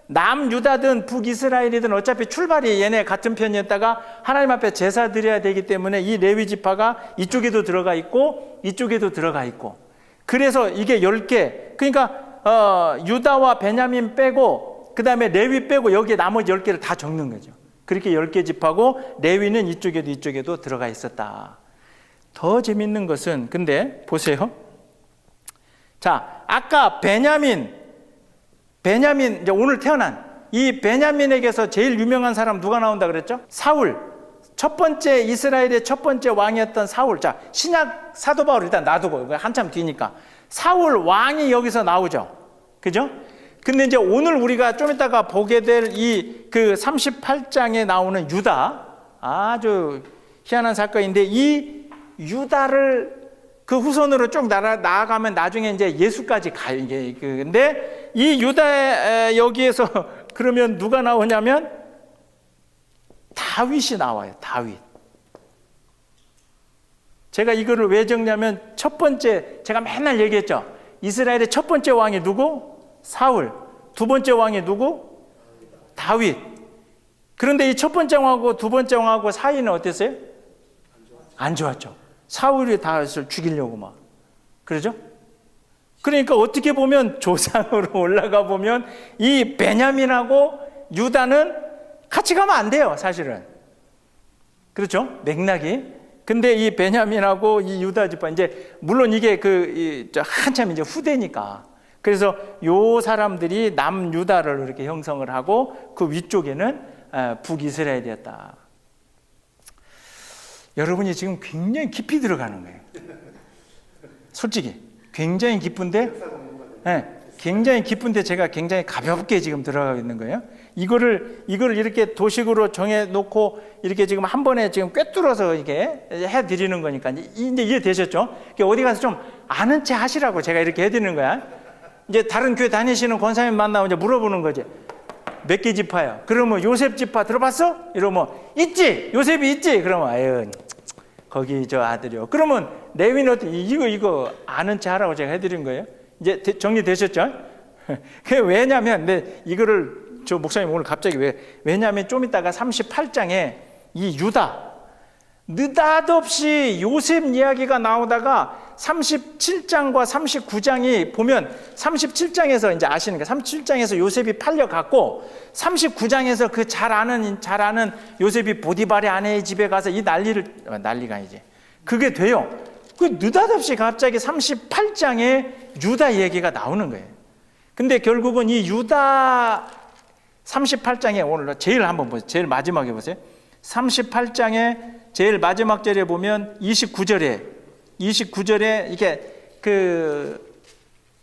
Speaker 1: 남유다든 북이스라엘이든 어차피 출발이 얘네 같은 편이었다가 하나님 앞에 제사 드려야 되기 때문에 이 레위 지파가 이쪽에도 들어가 있고 이쪽에도 들어가 있고 그래서 이게 10개 그러니까 유다와 베냐민 빼고 그 다음에 레위 빼고 여기에 나머지 10개를 다 적는 거죠. 그렇게 10개 지파고 레위는 이쪽에도 들어가 있었다. 더 재밌는 것은 근데 보세요. 자, 아까 베냐민 이제 오늘 태어난 이 베냐민에게서 제일 유명한 사람 누가 나온다 그랬죠? 사울. 첫 번째 이스라엘의 첫 번째 왕이었던 사울. 자, 신약 사도 바울 일단 놔두고 한참 뒤니까 사울 왕이 여기서 나오죠. 그죠? 근데 이제 오늘 우리가 좀 이따가 보게 될 이 그 38장에 나오는 유다 아주 희한한 사건인데 이 유다를 그 후손으로 쭉 나아가면 나중에 이제 예수까지 가요. 이게 근데 이 유다 여기에서 그러면 누가 나오냐면 다윗이 나와요. 다윗. 제가 이거를 왜 적냐면 첫 번째 제가 맨날 얘기했죠. 이스라엘의 첫 번째 왕이 누구? 사울. 두 번째 왕이 누구? 다윗. 그런데 이 첫 번째 왕하고 두 번째 왕하고 사이는 어땠어요? 안 좋았죠. 사울이 다윗을 죽이려고 막 그러죠. 그러니까 어떻게 보면 조상으로 올라가 보면 이 베냐민하고 유다는 같이 가면 안 돼요, 사실은. 그렇죠? 맥락이. 근데 이 베냐민하고 이 유다 지파, 이제 물론 이게 한참 이제 후대니까. 그래서 요 사람들이 남유다를 이렇게 형성을 하고 그 위쪽에는 북이스라엘이었다. 여러분이 지금 굉장히 깊이 들어가는 거예요. 솔직히 굉장히 깊은데, 굉장히 깊은데 제가 굉장히 가볍게 지금 들어가고 있는 거예요. 이거를 이렇게 도식으로 정해 놓고 이렇게 지금 한 번에 지금 꿰뚫어서 이렇게 해 드리는 거니까 이제 이해되셨죠? 어디 가서 좀 아는 체 하시라고 제가 이렇게 해 드리는 거야. 이제 다른 교회 다니시는 권사님 만나면 이제 물어보는 거지. 몇 개 지파야? 그러면 요셉 지파 들어봤어? 이러면 있지. 요셉이 있지. 그러면 아유 거기 저 아들이요. 그러면 레위는 어떻게 이거 아는 체 하라고 제가 해드린 거예요. 이제 정리되셨죠? 왜냐하면 이거를 저 목사님 오늘 갑자기 왜냐하면 좀 이따가 38장에 이 유다 느닷없이 요셉 이야기가 나오다가 37장과 39장이 보면 37장에서 이제 아시는 게 37장에서 요셉이 팔려갔고 39장에서 그 잘 아는 요셉이 보디발의 아내의 집에 가서 이 난리가 이제 그게 돼요. 그 느닷없이 갑자기 38장에 유다 얘기가 나오는 거예요. 근데 결국은 이 유다 38장에 오늘 제일 한번 보세요. 제일 마지막에 보세요. 38장에 제일 마지막 절에 보면 29절에 이게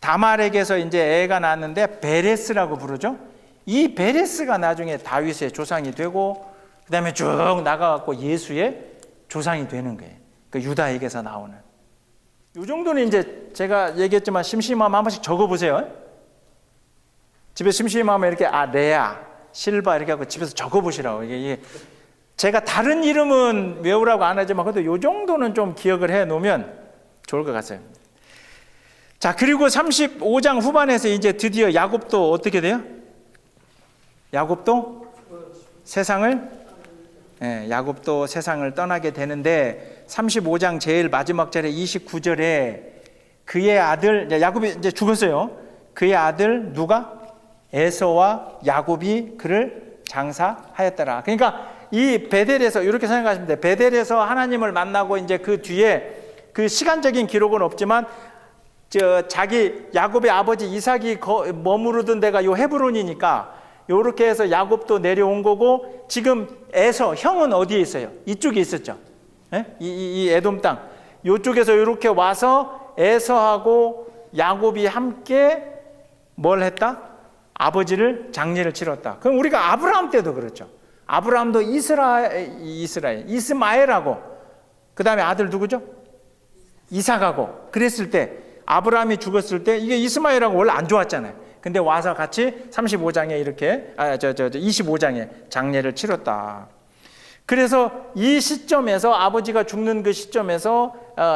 Speaker 1: 다말에게서 이제 애가 낳았는데 베레스라고 부르죠. 이 베레스가 나중에 다윗의 조상이 되고 그다음에 쭉 나가갖고 예수의 조상이 되는 거예요. 그 유다에게서 나오는. 이 정도는 이제 제가 얘기했지만 심심하면 한 번씩 적어보세요. 집에 심심하면 이렇게 레아, 실바 이렇게 하고 집에서 적어보시라고. 이게 제가 다른 이름은 외우라고 안 하지만 그래도 이 정도는 좀 기억을 해 놓으면 좋을 것 같아요. 자, 그리고 35장 후반에서 이제 드디어 야곱도 어떻게 돼요? 야곱도 세상을 떠나게 되는데 35장 제일 마지막 절에 29절에 그의 아들 야곱이 이제 죽었어요. 그의 아들 누가? 에서와 야곱이 그를 장사하였더라. 그러니까 이 베델에서 이렇게 생각하시면 돼요. 베델에서 하나님을 만나고 이제 그 뒤에 그 시간적인 기록은 없지만 자기 야곱의 아버지 이삭이 머무르던 데가 요 헤브론이니까 요렇게 해서 야곱도 내려온 거고 지금 에서 형은 어디에 있어요? 이쪽에 있었죠. 이 에돔 땅 요쪽에서 이렇게 와서 에서하고 야곱이 함께 뭘 했다? 아버지를 장례를 치렀다. 그럼 우리가 아브라함 때도 그렇죠. 아브라함도 이스마엘하고 그 다음에 아들 누구죠? 이삭하고 그랬을 때 아브라함이 죽었을 때 이게 이스마엘하고 원래 안 좋았잖아요. 근데 와서 같이 35장에 이렇게 25장에 장례를 치렀다. 그래서 이 시점에서 아버지가 죽는 그 시점에서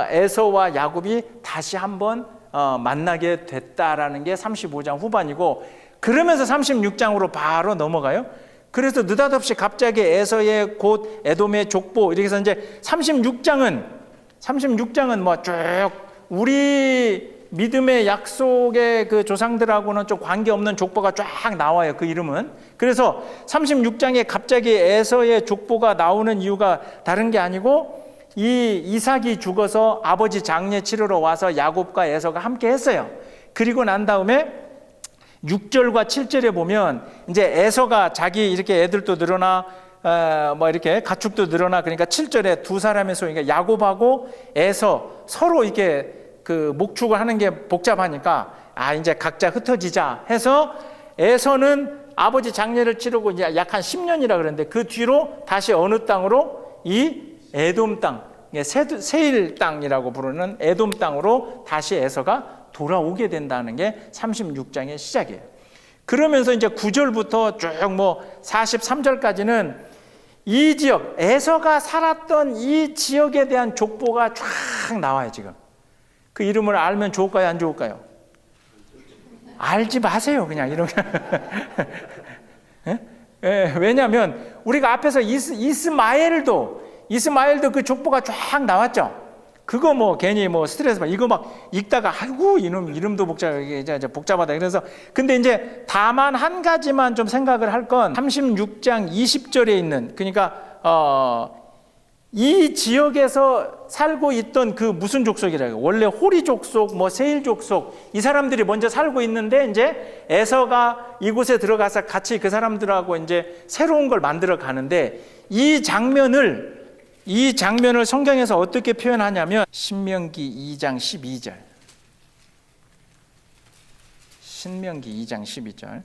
Speaker 1: 에서와 야곱이 다시 한번 만나게 됐다라는 게 35장 후반이고 그러면서 36장으로 바로 넘어가요. 그래서 느닷없이 갑자기 에서의 곧 에돔의 족보 이렇게 해서 이제 36장은 뭐 쭉 우리 믿음의 약속의 그 조상들하고는 좀 관계없는 족보가 쫙 나와요. 그 이름은. 그래서 36장에 갑자기 에서의 족보가 나오는 이유가 다른 게 아니고 이 이삭이 죽어서 아버지 장례 치르러 와서 야곱과 에서가 함께 했어요. 그리고 난 다음에 6절과 7절에 보면 이제 에서가 자기 이렇게 애들도 늘어나 뭐 이렇게 가축도 늘어나 그러니까 7절에 두 사람의 소유가 야곱하고 에서 서로 이렇게 그 목축을 하는 게 복잡하니까 이제 각자 흩어지자 해서 에서는 아버지 장례를 치르고 이제 약 한 10년이라 그러는데 그 뒤로 다시 어느 땅으로 이 에돔 땅 세일 땅이라고 부르는 에돔 땅으로 다시 에서가 돌아오게 된다는 게 36장의 시작이에요. 그러면서 이제 9절부터 쭉 뭐 43절까지는 이 지역, 에서가 살았던 이 지역에 대한 족보가 쫙 나와요, 지금. 그 이름을 알면 좋을까요, 안 좋을까요? 알지 마세요, 그냥 이런. 예, 왜냐하면 우리가 앞에서 이스마엘도 그 족보가 쫙 나왔죠. 그거 뭐 괜히 뭐 스트레스 받 이거 막 읽다가 아이고 이름도 복잡하다. 그래서 근데 이제 다만 한 가지만 좀 생각을 할 건 36장 20절에 있는, 그러니까 이 지역에서 살고 있던 그 무슨 족속이라고, 원래 호리 족속, 뭐 세일 족속, 이 사람들이 먼저 살고 있는데 이제 에서가 이곳에 들어가서 같이 그 사람들하고 이제 새로운 걸 만들어 가는데, 이 장면을 성경에서 어떻게 표현하냐면 신명기 2장 12절. 신명기 2장 12절.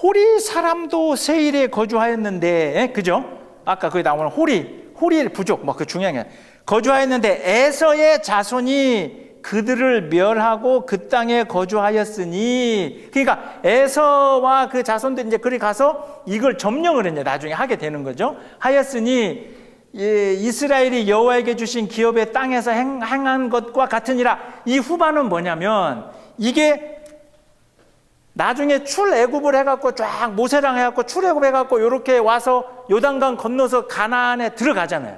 Speaker 1: 호리 사람도 세일에 거주하였는데, 그죠? 아까 거기 나오는 호리 부족, 뭐 그 중요한 게 거주하였는데 에서의 자손이 그들을 멸하고 그 땅에 거주하였으니, 그러니까 에서와 그 자손들이 이제 그리 가서 이걸 점령을 이제 나중에 하게 되는 거죠. 하였으니 이스라엘이 여호와에게 주신 기업의 땅에서 행한 것과 같으니라. 이 후반은 뭐냐면, 이게 나중에 출애굽을 해갖고 쫙 모세랑 해갖고 출애굽 해갖고 이렇게 와서 요단강 건너서 가나안에 들어가잖아요.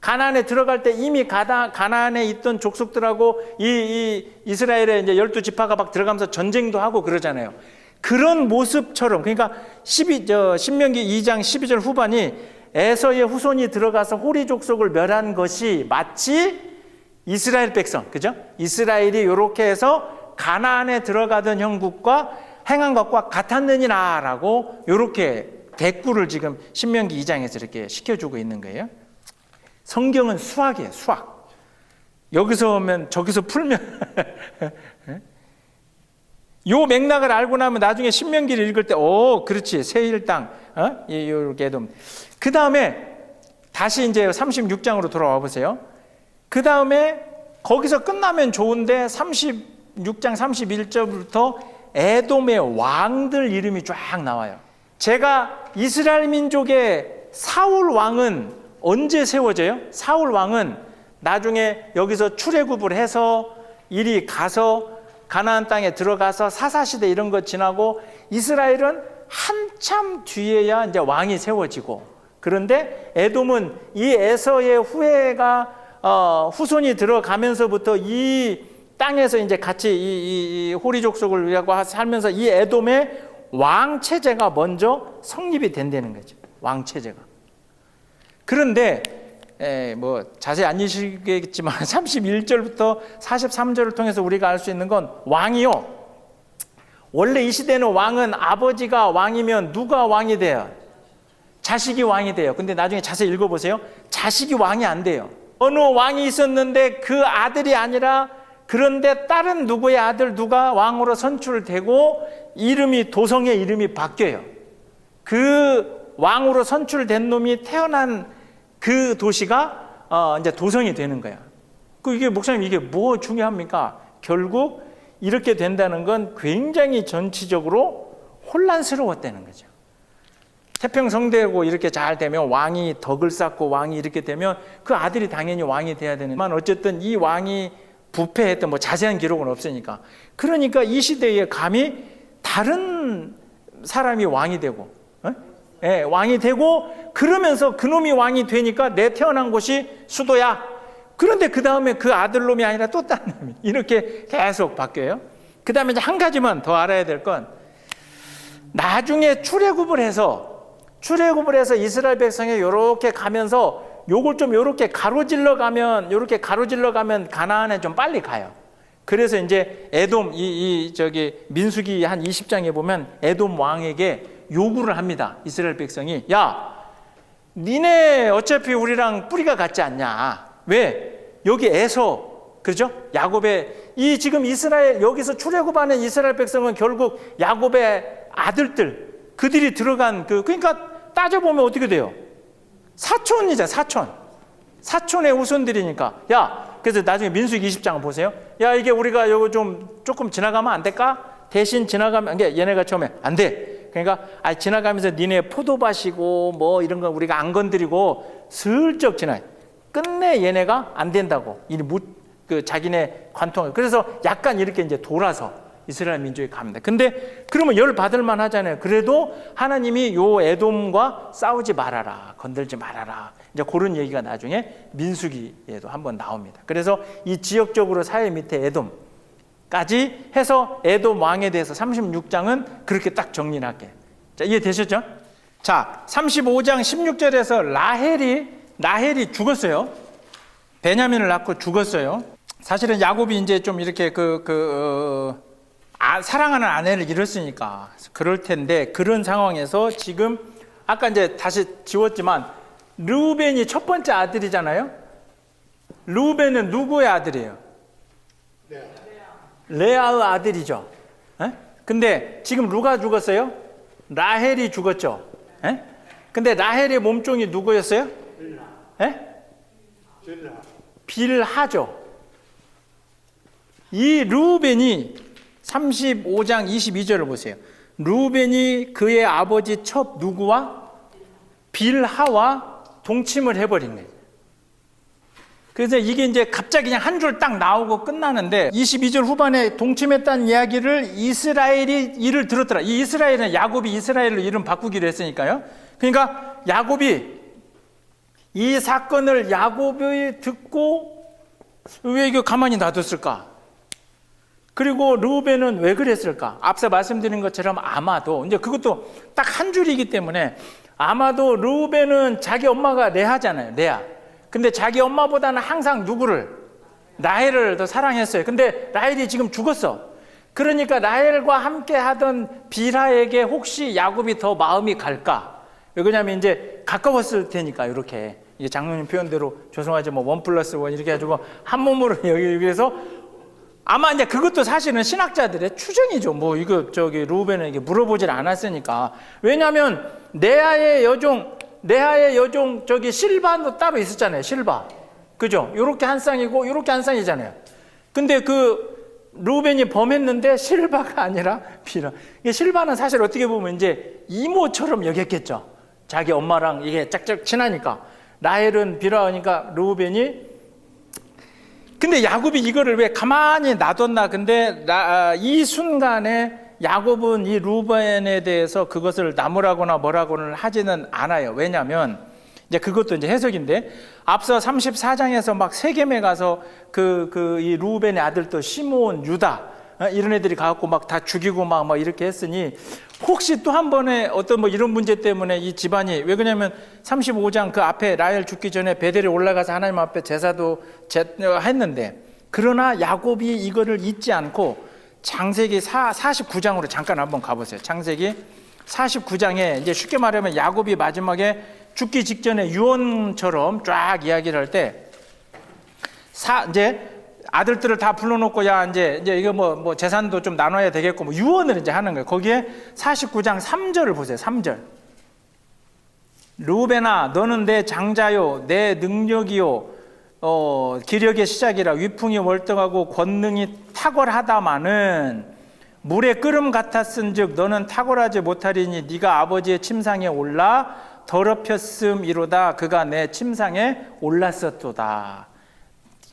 Speaker 1: 가나안에 들어갈 때 이미 가나안에 있던 족속들하고 이 이스라엘의 이제 12지파가 막 들어가면서 전쟁도 하고 그러잖아요. 그런 모습처럼, 그러니까 신명기 2장 12절 후반이 에서의 후손이 들어가서 호리 족속을 멸한 것이 마치 이스라엘 백성, 그죠? 이스라엘이 이렇게 해서 가나안에 들어가던 형국과 행한 것과 같았느니라라고 이렇게 대꾸를 지금 신명기 2장에서 이렇게 시켜주고 있는 거예요. 성경은 수학이에요, 수학. 여기서 오면 저기서 풀면 요 맥락을 알고 나면 나중에 신명기를 읽을 때, 그렇지, 세일 땅, 이렇게 해도. 그 다음에 다시 이제 36장으로 돌아와 보세요. 그 다음에 거기서 끝나면 좋은데 36장 31절부터 에돔의 왕들 이름이 쫙 나와요. 제가 이스라엘 민족의 사울 왕은 언제 세워져요? 사울 왕은 나중에 여기서 출애굽을 해서 이리 가서 가나안 땅에 들어가서 사사시대 이런 거 지나고 이스라엘은 한참 뒤에야 이제 왕이 세워지고, 그런데 에돔은 이 에서의 후손이 들어가면서부터 이 땅에서 이제 같이 이 호리 족속을 위하고 살면서 이 에돔의 왕 체제가 먼저 성립이 된다는 거죠. 왕 체제가. 그런데 뭐 자세히 안 읽으시겠지만 31절부터 43절을 통해서 우리가 알 수 있는 건, 왕이요, 원래 이 시대는 왕은 아버지가 왕이면 누가 왕이 돼요? 자식이 왕이 돼요. 근데 나중에 자세히 읽어보세요. 자식이 왕이 안 돼요. 어느 왕이 있었는데 그 아들이 아니라, 그런데 다른 누구의 아들 누가 왕으로 선출되고 도성의 이름이 바뀌어요. 그 왕으로 선출된 놈이 태어난 그 도시가 이제 도성이 되는 거야. 이게 목사님, 이게 뭐 중요합니까? 결국 이렇게 된다는 건 굉장히 전치적으로 혼란스러웠다는 거죠. 태평성대고 이렇게 잘 되면, 왕이 덕을 쌓고 왕이 이렇게 되면 그 아들이 당연히 왕이 돼야 되는데, 어쨌든 이 왕이 부패했던 뭐 자세한 기록은 없으니까, 그러니까 이 시대에 감히 다른 사람이 왕이 되고, 왕이 되고, 그러면서 그놈이 왕이 되니까 내 태어난 곳이 수도야. 그런데 그 다음에 그 아들놈이 아니라 또 다른 놈이 이렇게 계속 바뀌어요. 그 다음에 이제 한 가지만 더 알아야 될 건, 나중에 출애굽을 해서 이스라엘 백성이 이렇게 가면서 요걸 좀 이렇게 가로질러 가면 가나안에 좀 빨리 가요. 그래서 이제 에돔, 민수기 한 20장에 보면 에돔 왕에게 요구를 합니다. 이스라엘 백성이, 야, 니네 어차피 우리랑 뿌리가 같지 않냐? 왜? 여기 에서, 그렇죠? 야곱의, 지금 이스라엘, 여기서 출애굽하는 이스라엘 백성은 결국 야곱의 아들들, 그들이 들어간 그러니까 따져보면 어떻게 돼요? 사촌이잖아, 사촌의 후손들이니까. 야, 그래서 나중에 민수기 20장을 보세요. 야, 이게 우리가 요거 조금 지나가면 안 될까? 대신 지나가면, 얘네가 처음에 안 돼. 그러니까 지나가면서 니네 포도밭이고 뭐 이런 거 우리가 안 건드리고 슬쩍 지나요. 끝내 얘네가 안 된다고. 자기네 관통을. 그래서 약간 이렇게 이제 돌아서 이스라엘 민족이 갑니다. 근데 그러면 열 받을 만 하잖아요. 그래도 하나님이 요 에돔과 싸우지 말아라, 건들지 말아라. 이제 그런 얘기가 나중에 민수기에도 한번 나옵니다. 그래서 이 지역적으로 사해 밑에 에돔까지 해서 에돔 왕에 대해서 36장은 그렇게 딱 정리를 할게요. 자, 이해되셨죠? 자, 35장 16절에서 라헬이 죽었어요. 베냐민을 낳고 죽었어요. 사실은 야곱이 이제 좀 이렇게 사랑하는 아내를 잃었으니까 그럴 텐데, 그런 상황에서 지금 아까 이제 다시 지웠지만 르우벤이 첫 번째 아들이잖아요. 르우벤은 누구의 아들이에요? 레아의 아들이죠. 에? 근데 지금 누가 죽었어요? 라헬이 죽었죠. 에? 근데 라헬의 몸종이 누구였어요? 에? 빌하죠. 이 르우벤이 35장 22절을 보세요. 르우벤이 그의 아버지 첩 누구와? 빌하와 동침을 해버린 거예요. 그래서 이게 이제 갑자기 그냥 한 줄 딱 나오고 끝나는데, 22절 후반에 동침했다는 이야기를 이스라엘이 이를 들었더라. 이 이스라엘은 야곱이 이스라엘로 이름 바꾸기로 했으니까요. 그러니까 야곱이 이 사건을 야곱이 듣고 왜 이거 가만히 놔뒀을까? 그리고 르우벤은 왜 그랬을까? 앞서 말씀드린 것처럼 아마도, 이제 그것도 딱 한 줄이기 때문에 아마도 르우벤은 자기 엄마가 레아잖아요. 레아. 근데 자기 엄마보다는 항상 누구를? 라헬을 더 사랑했어요. 근데 라헬이 지금 죽었어. 그러니까 라헬과 함께 하던 빌하에게 혹시 야곱이 더 마음이 갈까? 왜냐면 이제 가까웠을 테니까, 이렇게. 이게 장로님 표현대로 죄송하지 뭐 1+1 이렇게 해가지고 한 몸으로 여기서 아마 이제 그것도 사실은 신학자들의 추정이죠. 뭐 이거 르우벤에게 물어보질 않았으니까. 왜냐하면 레아의 여종 실바도 따로 있었잖아요. 실바, 그죠? 요렇게 한 쌍이고 요렇게 한 쌍이잖아요. 근데 르우벤이 범했는데 실바가 아니라 빌하. 실바는 사실 어떻게 보면 이제 이모처럼 여겼겠죠. 자기 엄마랑 이게 짝짝 친하니까. 라헬은 빌하니까 르우벤이. 근데 야곱이 이거를 왜 가만히 놔뒀나? 근데 이 순간에 야곱은 이 르우벤에 대해서 그것을 나무라거나 뭐라고는 하지는 않아요. 왜냐하면 이제 그것도 이제 해석인데, 앞서 34장에서 막 세겜에 가서 이 르우벤의 아들도 시므온, 유다 이런 애들이 가갖고 막 다 죽이고 막 이렇게 했으니, 혹시 또 한 번에 어떤 뭐 이런 문제 때문에 이 집안이, 왜 그러냐면 35장 그 앞에 라헬 죽기 전에 베델에 올라가서 하나님 앞에 제사도 했는데, 그러나 야곱이 이거를 잊지 않고 창세기 49장으로 잠깐 한번 가보세요. 창세기 49장에 이제 쉽게 말하면 야곱이 마지막에 죽기 직전에 유언처럼 쫙 이야기를 할 때, 이제 아들들을 다 불러놓고, 야 이제 이거 뭐 재산도 좀 나눠야 되겠고 뭐 유언을 이제 하는 거예요. 거기에 49장 3절을 보세요. 3절. 르우벤아, 너는 내 장자요, 내 능력이요, 기력의 시작이라. 위풍이 월등하고 권능이 탁월하다마는 물의 끓음 같았은즉 너는 탁월하지 못하리니 네가 아버지의 침상에 올라 더럽혔음이로다. 그가 내 침상에 올랐었도다.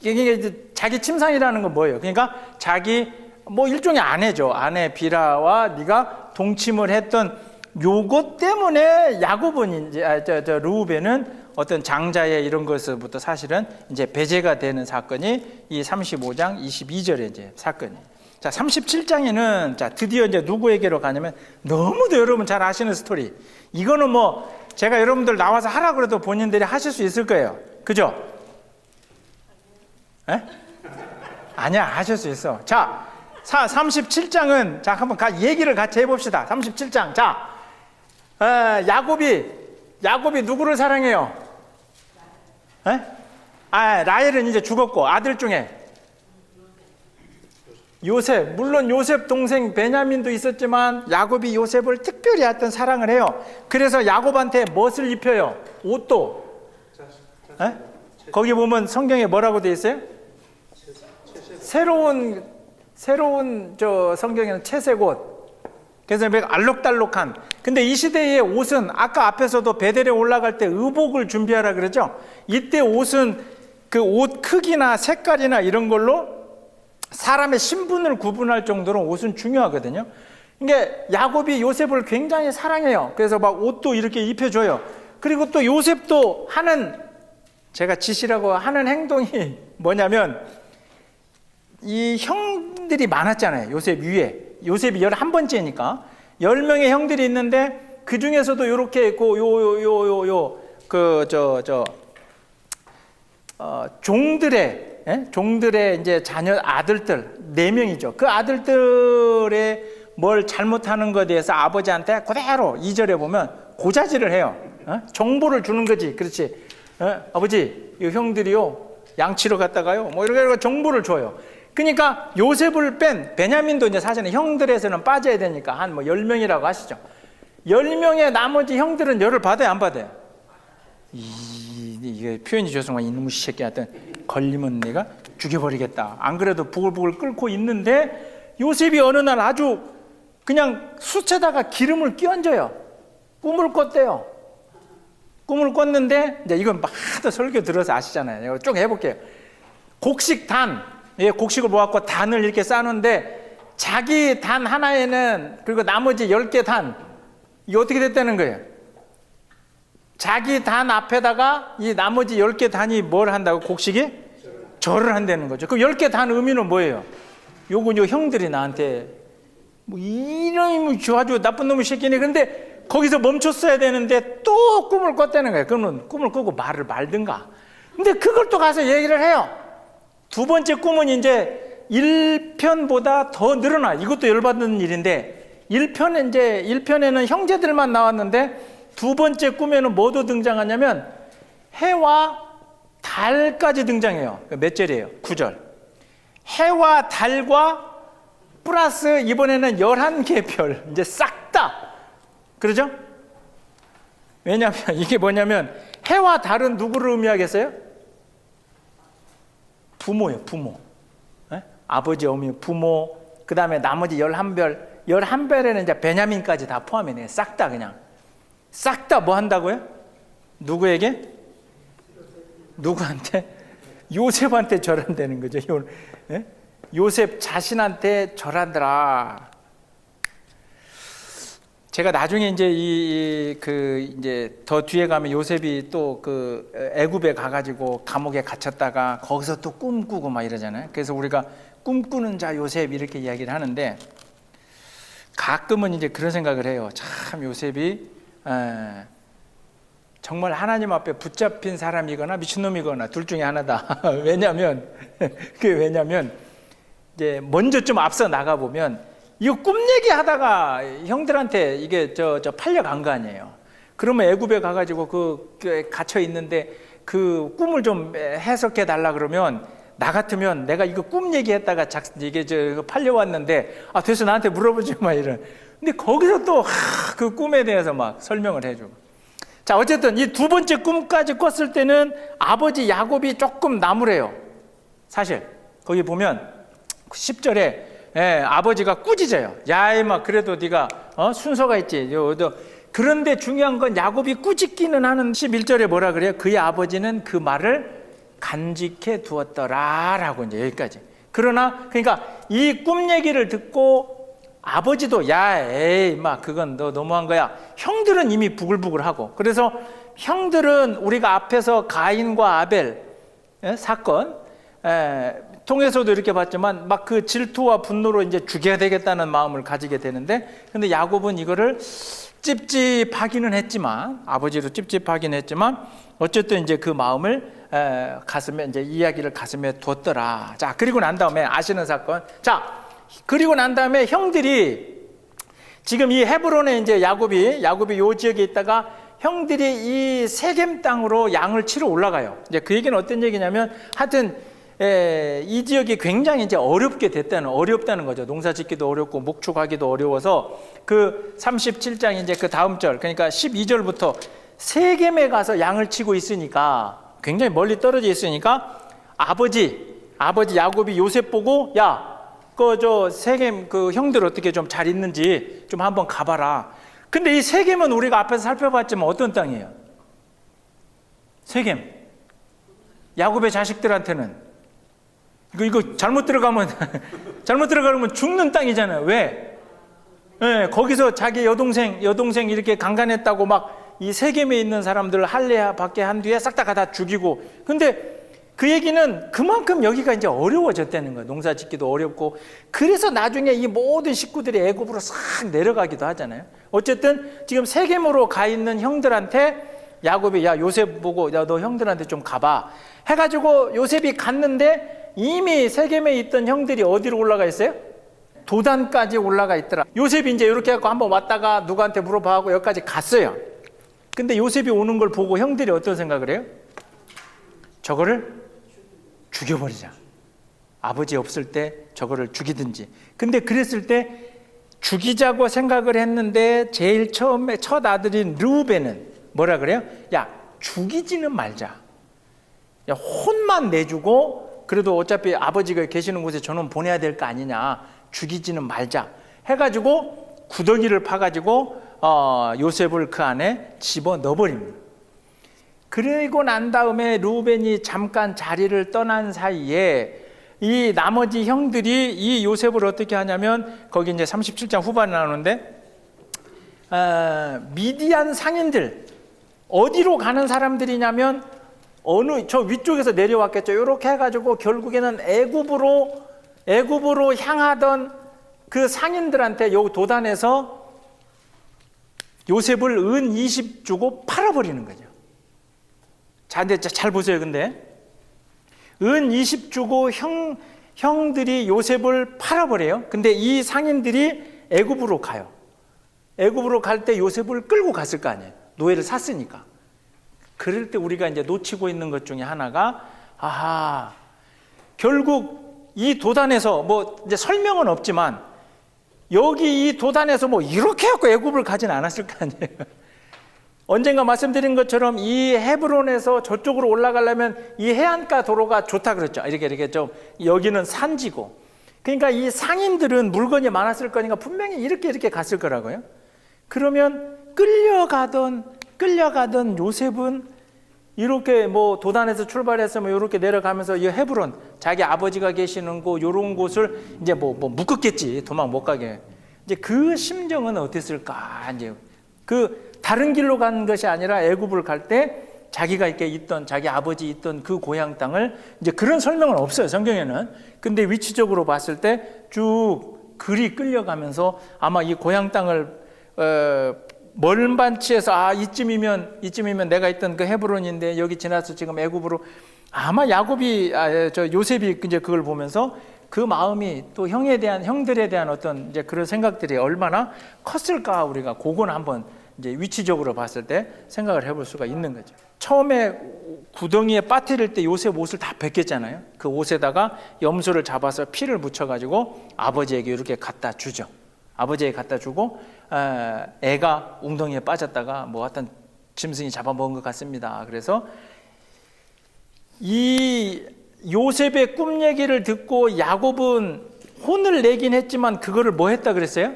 Speaker 1: 이게 자기 침상이라는 건 뭐예요? 그러니까 자기 뭐 일종의 아내죠. 아내 빌하와 네가 동침을 했던 요것 때문에 야곱은 이제 르우벤은 어떤 장자의 이런 것부터 사실은 이제 배제가 되는 사건이 이 35장 22절의 이제 사건이에요. 자, 37장에는 자 드디어 이제 누구에게로 가냐면, 너무도 여러분 잘 아시는 스토리. 이거는 뭐 제가 여러분들 나와서 하라 그래도 본인들이 하실 수 있을 거예요. 그죠? 에? 아니야, 하실 수 있어. 자, 37장은 자 한번 얘기를 같이 해봅시다. 37장. 자, 야곱이 누구를 사랑해요? 에? 라헬은 이제 죽었고, 아들 중에 요셉, 물론 요셉 동생 베냐민도 있었지만 야곱이 요셉을 특별히 하여튼 사랑을 해요. 그래서 야곱한테 무엇을 입혀요? 옷도. 에? 거기 보면 성경에 뭐라고 돼 있어요? 새로운 성경에는 채색 옷. 그래서 알록달록한. 근데 이 시대의 옷은 아까 앞에서도 베델에 올라갈 때 의복을 준비하라 그러죠. 이때 옷은 그 옷 크기나 색깔이나 이런 걸로 사람의 신분을 구분할 정도로 옷은 중요하거든요. 그러니까 야곱이 요셉을 굉장히 사랑해요. 그래서 막 옷도 이렇게 입혀줘요. 그리고 또 요셉도 제가 지시라고 하는 행동이 뭐냐면, 이 형들이 많았잖아요. 요셉 위에. 요셉이 11번째니까 10명의 형들이 있는데, 그 중에서도 이렇게 종들의 이제 자녀 아들들 4명이죠. 그 아들들의 뭘 잘못하는 것에 대해서 아버지한테 그대로 2절에 보면 고자질을 해요. 정보를 주는 거지. 그렇지. 아버지, 이 형들이요 양치러 갔다가요 뭐 이렇게 정보를 줘요. 그러니까 요셉을 뺀 베냐민도 이제 사실은 형들에서는 빠져야 되니까 한 10명이라고 하시죠. 10명의 나머지 형들은 열을 받아요, 안 받아요? 이게 표현이 죄송한 이놈의 새끼한테 걸리면 내가 죽여버리겠다. 안 그래도 부글부글 끓고 있는데 요셉이 어느 날 아주 그냥 숯에다가 기름을 끼얹어요. 꿈을 꿨대요. 꿈을 꿨는데, 이제 이건 하도 설교 들어서 아시잖아요. 이거 쭉 해볼게요. 곡식단, 곡식을 모아갖고 단을 이렇게 싸는데, 자기 단 하나에는, 그리고 나머지 10개 단, 이게 어떻게 됐다는 거예요? 자기 단 앞에다가 이 나머지 10개 단이 뭘 한다고? 곡식이? 절을 한다는 거죠. 그 10개 단 의미는 뭐예요? 요거 형들이 나한테 이놈이 아주 나쁜 놈의 새끼네. 근데 거기서 멈췄어야 되는데 또 꿈을 꿨다는 거예요. 그러면 꿈을 꾸고 말을 말든가. 근데 그걸 또 가서 얘기를 해요. 두 번째 꿈은 이제 1편보다 더 늘어나. 이것도 열받는 일인데 1편에는 형제들만 나왔는데 두 번째 꿈에는 뭐도 등장하냐면 해와 달까지 등장해요. 몇 절이에요? 9절. 해와 달과 플러스 이번에는 11개 별, 이제 싹 다. 그러죠? 왜냐하면 이게 뭐냐면 해와 달은 누구를 의미하겠어요? 부모예요, 부모. 아버지, 어머니, 부모. 그 다음에 나머지 11별. 11별에는 이제 베냐민까지 다 포함이네. 싹 다 그냥. 싹 다 뭐 한다고요? 누구에게? 누구한테? 요셉한테 절한다는 거죠. 요셉 자신한테 절하더라. 제가 나중에 이제 이제 더 뒤에 가면 요셉이 또 그 애굽에 가가지고 감옥에 갇혔다가 거기서 또 꿈꾸고 막 이러잖아요. 그래서 우리가 꿈꾸는 자 요셉 이렇게 이야기를 하는데, 가끔은 이제 그런 생각을 해요. 참 요셉이 정말 하나님 앞에 붙잡힌 사람이거나 미친놈이거나 둘 중에 하나다. 왜냐면 이제 먼저 좀 앞서 나가 보면 이거 꿈 얘기하다가 형들한테 이게 저 팔려간 거 아니에요. 그러면 애굽에 가가지고 그 갇혀 있는데 그 꿈을 좀 해석해 달라 그러면, 나 같으면 내가 이거 꿈 얘기했다가 이게 팔려왔는데 됐어 나한테 물어보지 마 이런. 근데 거기서 또 그 꿈에 대해서 막 설명을 해주고. 자, 어쨌든 이 두 번째 꿈까지 꿨을 때는 아버지 야곱이 조금 나무래요. 사실 거기 보면 10절에 아버지가 꾸짖어요. 야 이마 그래도 네가 순서가 있지. 그런데 중요한 건 야곱이 꾸짖기는 하는 11절에 뭐라 그래요? 그의 아버지는 그 말을 간직해 두었더라라고 이제 여기까지. 그러니까 이 꿈 얘기를 듣고 아버지도 에이 마 그건 너 너무한 거야. 형들은 이미 부글부글하고. 그래서 형들은 우리가 앞에서 가인과 아벨 사건 통해서도 이렇게 봤지만 막 그 질투와 분노로 이제 죽여야 되겠다는 마음을 가지게 되는데, 근데 야곱은 이거를 찝찝하기는 했지만, 아버지도 찝찝하긴 했지만 어쨌든 이제 그 마음을 가슴에 이제 이야기를 가슴에 뒀더라. 자, 그리고 난 다음에 아시는 사건. 자, 그리고 난 다음에 형들이 지금 이 헤브론에 이제 야곱이 요 지역에 있다가 형들이 이 세겜 땅으로 양을 치러 올라가요. 이제 그 얘기는 어떤 얘기냐면, 하여튼 이 지역이 굉장히 이제 어렵다는 거죠. 농사 짓기도 어렵고 목축하기도 어려워서 그 37장 이제 그 다음 절, 그러니까 12절부터 세겜에 가서 양을 치고 있으니까, 굉장히 멀리 떨어져 있으니까 아버지 야곱이 요셉 보고 세겜 그 형들 어떻게 좀 잘 있는지 좀 한번 가봐라. 근데 이 세겜은 우리가 앞에서 살펴봤지만 어떤 땅이에요? 세겜. 야곱의 자식들한테는 이거 잘못 들어가면 잘못 들어가면 죽는 땅이잖아요. 왜? 예, 거기서 자기 여동생 이렇게 강간했다고 막 이 세겜에 있는 사람들 할례 받게 한 뒤에 싹 다 갖다 죽이고. 근데 그 얘기는 그만큼 여기가 이제 어려워졌다는 거예요. 농사 짓기도 어렵고. 그래서 나중에 이 모든 식구들이 애굽으로 싹 내려가기도 하잖아요. 어쨌든 지금 세겜으로 가 있는 형들한테 야곱이 야 요셉 보고 야 너 형들한테 좀 가봐 해가지고 요셉이 갔는데 이미 세겜에 있던 형들이 어디로 올라가 있어요? 도단까지 올라가 있더라. 요셉이 이제 이렇게 해갖고 한번 왔다가 누구한테 물어봐하고 여기까지 갔어요. 근데 요셉이 오는 걸 보고 형들이 어떤 생각을 해요? 저거를 죽여버리자. 아버지 없을 때 저거를 죽이든지. 근데 그랬을 때 죽이자고 생각을 했는데 제일 처음에 첫 아들인 르우벤은 뭐라 그래요? 야 죽이지는 말자. 야 혼만 내주고 그래도 어차피 아버지가 계시는 곳에 저놈 보내야 될 거 아니냐. 죽이지는 말자 해가지고 구덩이를 파가지고 요셉을 그 안에 집어넣어버립니다. 그리고 난 다음에 르우벤이 잠깐 자리를 떠난 사이에 이 나머지 형들이 이 요셉을 어떻게 하냐면 거기 이제 37장 후반에 나오는데 미디안 상인들 어디로 가는 사람들이냐면 어느 저 위쪽에서 내려왔겠죠. 이렇게 해가지고 결국에는 애굽으로 향하던 그 상인들한테 요 도단에서 요셉을 은 20 주고 팔아버리는 거죠. 자, 근데 잘 보세요. 근데 은 20 주고 형들이 요셉을 팔아버려요. 근데 이 상인들이 애굽으로 가요. 애굽으로 갈 때 요셉을 끌고 갔을 거 아니에요. 노예를 샀으니까. 그럴 때 우리가 이제 놓치고 있는 것 중에 하나가 결국 이 도단에서 뭐 이제 설명은 없지만 여기 이 도단에서 뭐 이렇게 해갖고 애굽을 가진 않았을 거 아니에요. 언젠가 말씀드린 것처럼 이 헤브론에서 저쪽으로 올라가려면 이 해안가 도로가 좋다 그랬죠. 이렇게 좀 여기는 산지고. 그러니까 이 상인들은 물건이 많았을 거니까 분명히 이렇게 갔을 거라고요. 그러면 끌려가던 요셉은 이렇게 뭐 도단에서 출발해서 뭐 이렇게 내려가면서 이 헤브론 자기 아버지가 계시는 곳 요런 곳을 이제 뭐 묶었겠지. 도망 못 가게. 이제 그 심정은 어땠을까? 이제 그 다른 길로 간 것이 아니라 애굽을 갈 때 자기가 이렇게 있던 자기 아버지 있던 그 고향 땅을 이제 그런 설명은 없어요. 성경에는. 근데 위치적으로 봤을 때 쭉 그리 끌려가면서 아마 이 고향 땅을 멀반치에서 이쯤이면 내가 있던 그 헤브론인데 여기 지나서 지금 애굽으로 아마 요셉이 이제 그걸 보면서 그 마음이 또 형들에 대한 어떤 이제 그런 생각들이 얼마나 컸을까 우리가 그건 한번 이제 위치적으로 봤을 때 생각을 해볼 수가 있는 거죠. 처음에 구덩이에 빠뜨릴 때 요셉 옷을 다 벗겼잖아요. 그 옷에다가 염소를 잡아서 피를 묻혀가지고 아버지에게 이렇게 갖다 주죠. 아버지에게 갖다 주고 애가 웅덩이에 빠졌다가 뭐 어떤 짐승이 잡아먹은 것 같습니다. 그래서 이 요셉의 꿈 얘기를 듣고 야곱은 혼을 내긴 했지만 그거를 뭐 했다 그랬어요?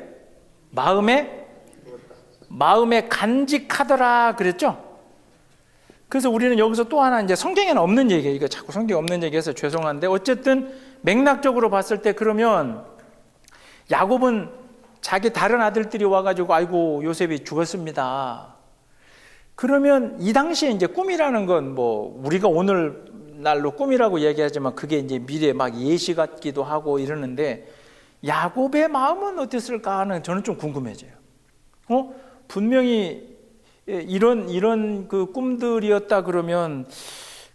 Speaker 1: 마음에 간직하더라 그랬죠? 그래서 우리는 여기서 또 하나 이제 성경에는 없는 얘기예요. 이거 자꾸 성경에 없는 얘기해서 죄송한데 어쨌든 맥락적으로 봤을 때 그러면 야곱은 자기 다른 아들들이 와가지고 아이고 요셉이 죽었습니다. 그러면 이 당시에 이제 꿈이라는 건 뭐 우리가 오늘 날로 꿈이라고 얘기하지만 그게 이제 미래 막 예시 같기도 하고 이러는데 야곱의 마음은 어땠을까 하는 저는 좀 궁금해져요. 분명히 이런 그 꿈들이었다 그러면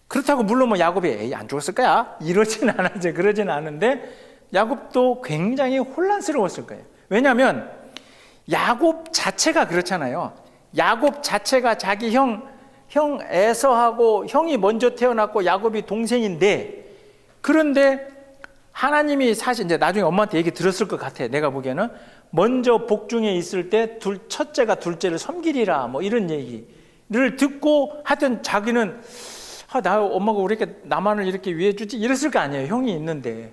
Speaker 1: 그렇다고 물론 뭐 야곱이 안 죽었을 거야 이러진 않았죠. 그러진 않은데 야곱도 굉장히 혼란스러웠을 거예요. 왜냐하면 야곱 자체가 그렇잖아요. 야곱 자체가 자기 형 에서하고 형이 먼저 태어났고 야곱이 동생인데 그런데 하나님이 사실 이제 나중에 엄마한테 얘기 들었을 것 같아. 내가 보기에는 먼저 복중에 있을 때 첫째가 둘째를 섬기리라 뭐 이런 얘기를 듣고 하여튼 자기는 나 엄마가 왜 이렇게 나만을 이렇게 위해주지 이랬을 거 아니에요. 형이 있는데.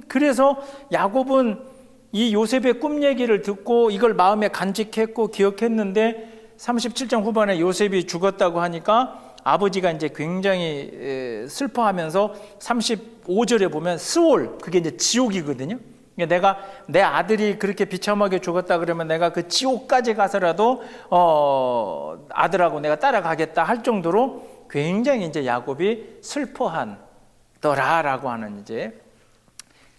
Speaker 1: 그래서 야곱은 이 요셉의 꿈 얘기를 듣고 이걸 마음에 간직했고 기억했는데 37장 후반에 요셉이 죽었다고 하니까 아버지가 이제 굉장히 슬퍼하면서 35절에 보면 스올, 그게 이제 지옥이거든요. 내가 내 아들이 그렇게 비참하게 죽었다 그러면 내가 그 지옥까지 가서라도 아들하고 내가 따라가겠다 할 정도로 굉장히 이제 야곱이 슬퍼한더라라고 하는 이제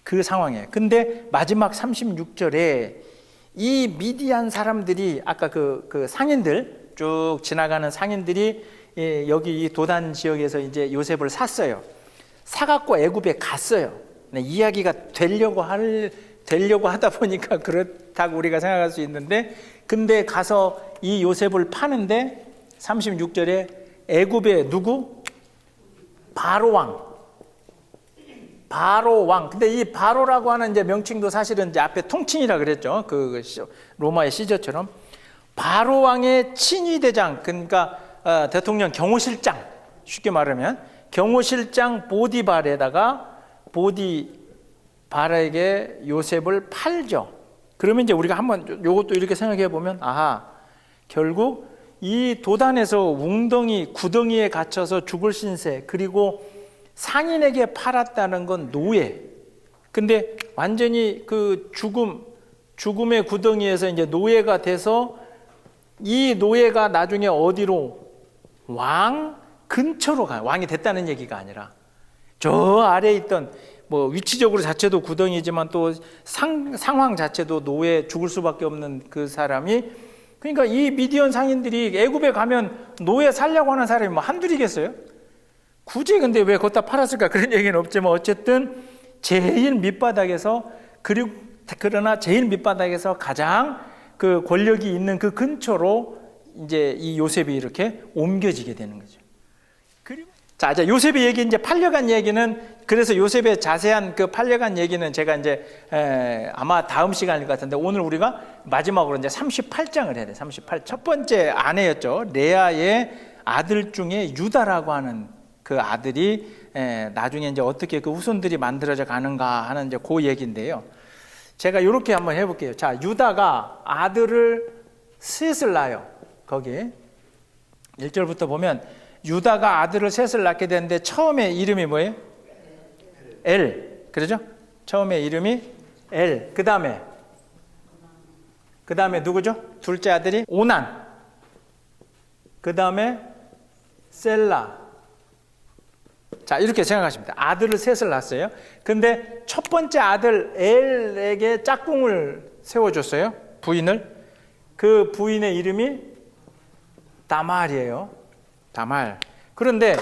Speaker 1: 그 상황이에요. 근데 마지막 36절에 이 미디안 사람들이 아까 그 상인들 쭉 지나가는 상인들이 여기 이 도단 지역에서 이제 요셉을 샀어요. 사갖고 애굽에 갔어요. 이야기가 되려고 하다 보니까 그렇다고 우리가 생각할 수 있는데, 근데 가서 이 요셉을 파는데 36절에 애굽의 누구? 바로 왕. 근데 이 바로라고 하는 이제 명칭도 사실은 이제 앞에 통칭이라 그랬죠. 그 로마의 시저처럼 바로 왕의 친위대장, 그러니까 대통령 경호실장, 쉽게 말하면 경호실장 보디발에게 요셉을 팔죠. 그러면 이제 우리가 한번 요것도 이렇게 생각해 보면, 아하, 결국 이 도단에서 구덩이에 갇혀서 죽을 신세, 그리고 상인에게 팔았다는 건 노예. 근데 완전히 그 죽음의 구덩이에서 이제 노예가 돼서 이 노예가 나중에 어디로? 왕 근처로 가요. 왕이 됐다는 얘기가 아니라 저 아래에 있던, 뭐 위치적으로 자체도 구덩이지만 또 상황 자체도 노예, 죽을 수밖에 없는 그 사람이, 그러니까 이 미디안 상인들이 애굽에 가면 노예 살려고 하는 사람이 뭐 한둘이겠어요? 굳이 근데 왜 거기다 팔았을까? 그런 얘기는 없지만 어쨌든 제일 밑바닥에서, 그러나 제일 밑바닥에서 가장 그 권력이 있는 그 근처로 이제 이 요셉이 이렇게 옮겨지게 되는 거죠. 그리고 자, 이제 요셉의 얘기, 이제 팔려간 얘기는, 그래서 요셉의 자세한 그 팔려간 얘기는 제가 이제 아마 다음 시간일 것 같은데, 오늘 우리가 마지막으로 이제 38장을 해야 돼. 38. 첫 번째 아내였죠. 레아의 아들 중에 유다라고 하는 그 아들이 나중에 이제 어떻게 그 후손들이 만들어져 가는가 하는 이제 그 얘기인데요. 제가 이렇게 한번 해볼게요. 자, 유다가 아들을 셋을 낳아요. 거기 1절부터 보면 유다가 아들을 셋을 낳게 되는데 처음에 이름이 뭐예요? 엘. 그러죠? 처음에 이름이 엘. 그 다음에 누구죠? 둘째 아들이 오난. 그 다음에 셀라. 자, 이렇게 생각하십니다. 아들을 셋을 낳았어요. 근데 첫 번째 아들 엘에게 짝꿍을 세워줬어요. 부인을. 그 부인의 이름이 다말이에요. 다말. 그런데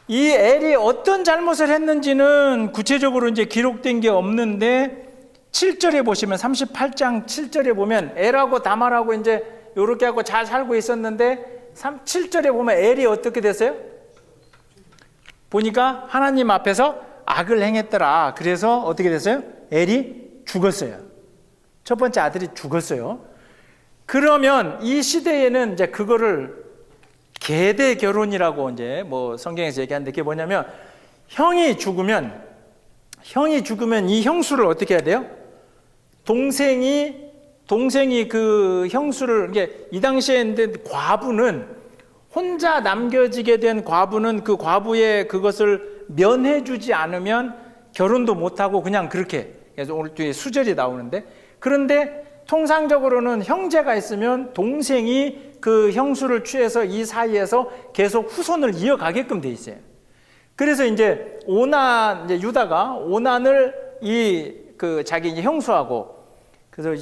Speaker 1: 이 엘이 어떤 잘못을 했는지는 구체적으로 이제 기록된 게 없는데, 7절에 보시면, 38장 7절에 보면 엘하고 다말하고 이제 요렇게 하고 잘 살고 있었는데 7절에 보면 엘이 어떻게 됐어요? 보니까 하나님 앞에서 악을 행했더라. 그래서 어떻게 됐어요? 엘이 죽었어요. 첫 번째 아들이 죽었어요. 그러면 이 시대에는 이제 그거를 계대 결혼이라고 이제 뭐 성경에서 얘기하는데, 그게 뭐냐면 형이 죽으면 이 형수를 어떻게 해야 돼요? 동생이 그 형수를, 이게 이 당시에 있는데 과부는, 혼자 남겨지게 된 과부는 그 과부의 그것을 면해주지 않으면 결혼도 못하고 그냥 그렇게, 그래서 오늘 뒤에 수절이 나오는데, 그런데 통상적으로는 형제가 있으면 동생이 그 형수를 취해서 이 사이에서 계속 후손을 이어가게끔 돼 있어요. 그래서 이제 유다가 오난을 자기 이제 형수하고, 그래서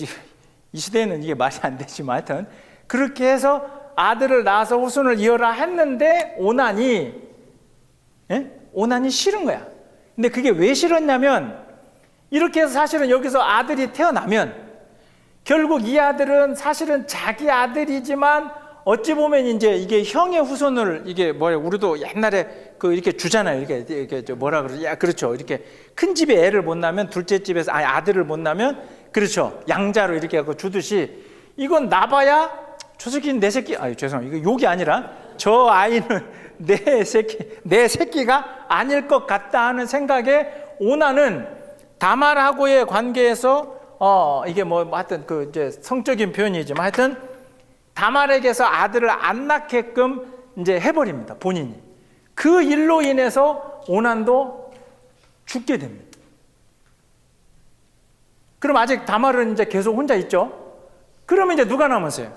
Speaker 1: 이 시대에는 이게 말이 안 되지만 하여튼 그렇게 해서 아들을 낳아서 후손을 이어라 했는데 오난이 싫은 거야. 근데 그게 왜 싫었냐면, 이렇게 해서 사실은 여기서 아들이 태어나면 결국 이 아들은 사실은 자기 아들이지만 어찌 보면 이제 이게 형의 후손을, 이게 뭐야, 우리도 옛날에 이렇게 주잖아요. 이렇게 뭐라 그러지? 야, 그렇죠. 이렇게 큰 집에 애를 못 낳으면 둘째 집에서 아들을 못 낳으면, 그렇죠, 양자로 이렇게 하고 주듯이, 이건 낳아봐야 저 새끼는 내 새끼, 죄송합니다. 이거 욕이 아니라 저 아이는 내 새끼가 아닐 것 같다 하는 생각에 오나는 다말하고의 관계에서 이게 뭐 하여튼 그 이제 성적인 표현이지만 하여튼 다말에게서 아들을 안 낳게끔 이제 해버립니다. 본인이. 그 일로 인해서 오난도 죽게 됩니다. 그럼 아직 다말은 이제 계속 혼자 있죠? 그러면 이제 누가 남았어요?